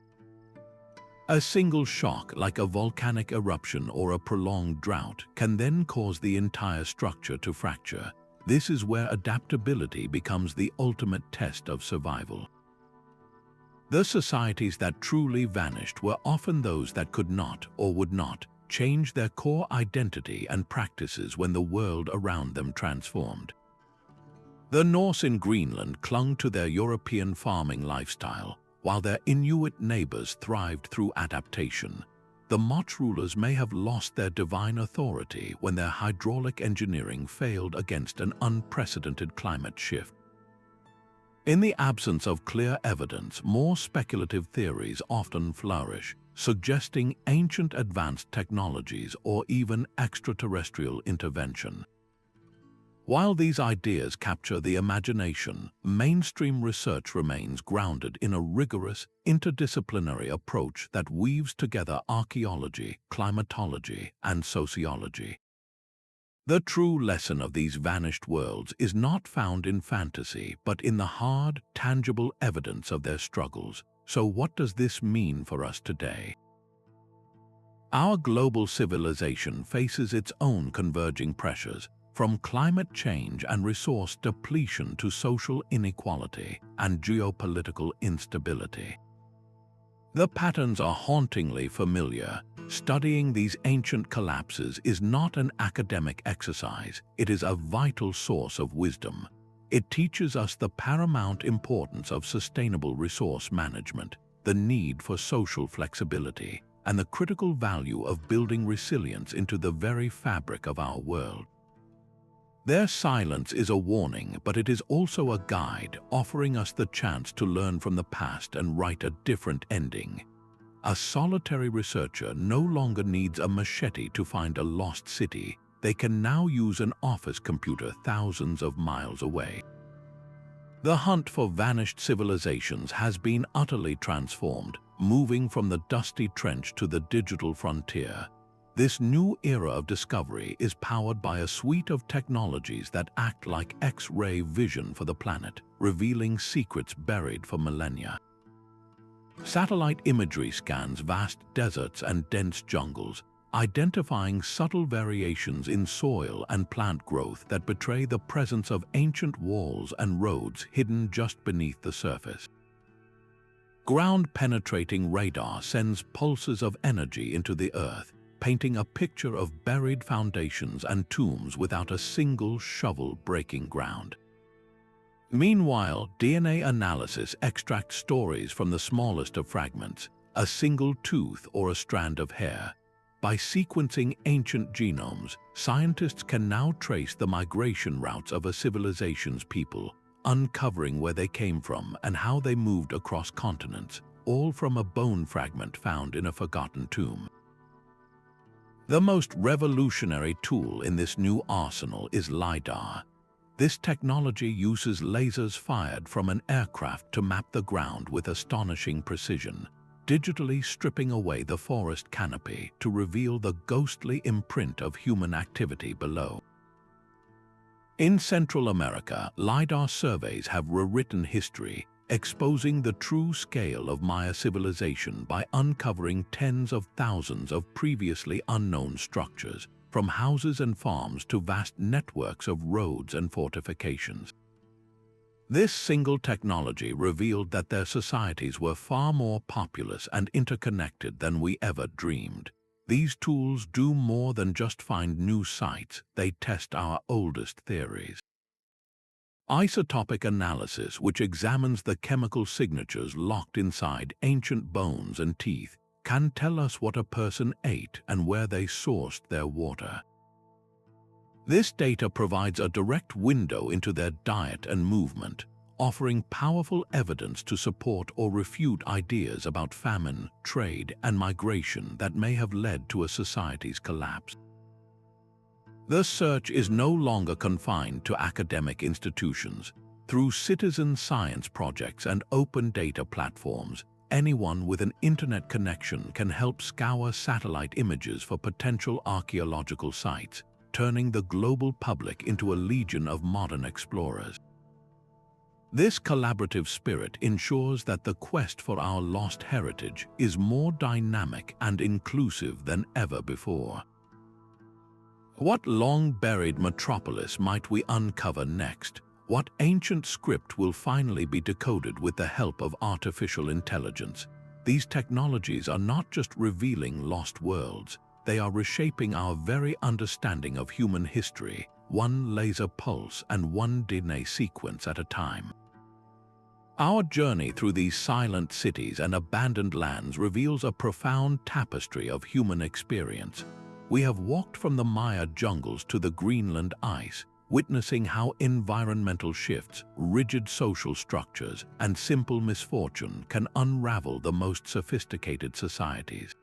A single shock, like a volcanic eruption or a prolonged drought, can then cause the entire structure to fracture. This is where adaptability becomes the ultimate test of survival. The societies that truly vanished were often those that could not, or would not, change their core identity and practices when the world around them transformed. The Norse in Greenland clung to their European farming lifestyle, while their Inuit neighbors thrived through adaptation. The Moch rulers may have lost their divine authority when their hydraulic engineering failed against an unprecedented climate shift. In the absence of clear evidence, more speculative theories often flourish, suggesting ancient advanced technologies or even extraterrestrial intervention. While these ideas capture the imagination, mainstream research remains grounded in a rigorous, interdisciplinary approach that weaves together archaeology, climatology, and sociology. The true lesson of these vanished worlds is not found in fantasy, but in the hard, tangible evidence of their struggles. So what does this mean for us today? Our global civilization faces its own converging pressures, from climate change and resource depletion to social inequality and geopolitical instability. The patterns are hauntingly familiar. Studying these ancient collapses is not an academic exercise, it is a vital source of wisdom. It teaches us the paramount importance of sustainable resource management, the need for social flexibility, and the critical value of building resilience into the very fabric of our world. Their silence is a warning, but it is also a guide, offering us the chance to learn from the past and write a different ending. A solitary researcher no longer needs a machete to find a lost city. They can now use an office computer thousands of miles away. The hunt for vanished civilizations has been utterly transformed, moving from the dusty trench to the digital frontier. This new era of discovery is powered by a suite of technologies that act like X-ray vision for the planet, revealing secrets buried for millennia. Satellite imagery scans vast deserts and dense jungles, identifying subtle variations in soil and plant growth that betray the presence of ancient walls and roads hidden just beneath the surface. Ground-penetrating radar sends pulses of energy into the earth, painting a picture of buried foundations and tombs without a single shovel breaking ground. Meanwhile, DNA analysis extracts stories from the smallest of fragments, a single tooth or a strand of hair. By sequencing ancient genomes, scientists can now trace the migration routes of a civilization's people, uncovering where they came from and how they moved across continents, all from a bone fragment found in a forgotten tomb. The most revolutionary tool in this new arsenal is LiDAR. This technology uses lasers fired from an aircraft to map the ground with astonishing precision, digitally stripping away the forest canopy to reveal the ghostly imprint of human activity below. In Central America, LiDAR surveys have rewritten history, exposing the true scale of Maya civilization by uncovering tens of thousands of previously unknown structures, from houses and farms to vast networks of roads and fortifications. This single technology revealed that their societies were far more populous and interconnected than we ever dreamed. These tools do more than just find new sites, they test our oldest theories. Isotopic analysis, which examines the chemical signatures locked inside ancient bones and teeth, can tell us what a person ate and where they sourced their water. This data provides a direct window into their diet and movement, offering powerful evidence to support or refute ideas about famine, trade, and migration that may have led to a society's collapse. The search is no longer confined to academic institutions. Through citizen science projects and open data platforms, anyone with an internet connection can help scour satellite images for potential archaeological sites, turning the global public into a legion of modern explorers. This collaborative spirit ensures that the quest for our lost heritage is more dynamic and inclusive than ever before. What long-buried metropolis might we uncover next? What ancient script will finally be decoded with the help of artificial intelligence? These technologies are not just revealing lost worlds, they are reshaping our very understanding of human history, one laser pulse and one DNA sequence at a time. Our journey through these silent cities and abandoned lands reveals a profound tapestry of human experience. We have walked from the Maya jungles to the Greenland ice, witnessing how environmental shifts, rigid social structures, and simple misfortune can unravel the most sophisticated societies.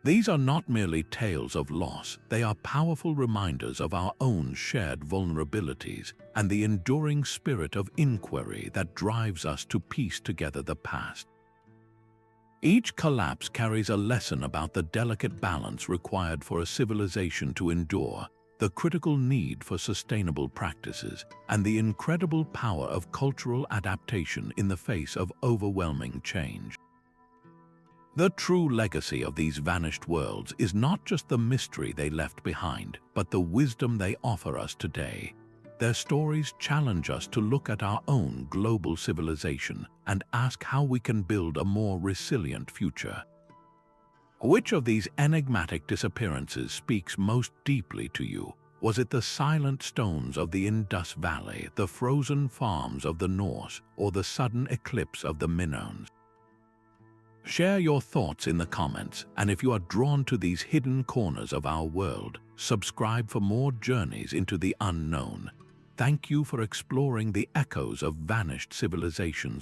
These are not merely tales of loss, they are powerful reminders of our own shared vulnerabilities and the enduring spirit of inquiry that drives us to piece together the past. Each collapse carries a lesson about the delicate balance required for a civilization to endure, the critical need for sustainable practices, and the incredible power of cultural adaptation in the face of overwhelming change. The true legacy of these vanished worlds is not just the mystery they left behind, but the wisdom they offer us today. Their stories challenge us to look at our own global civilization and ask how we can build a more resilient future. Which of these enigmatic disappearances speaks most deeply to you? Was it the silent stones of the Indus Valley, the frozen farms of the Norse, or the sudden eclipse of the Minoans? Share your thoughts in the comments, and if you are drawn to these hidden corners of our world, subscribe for more journeys into the unknown. Thank you for exploring the echoes of vanished civilizations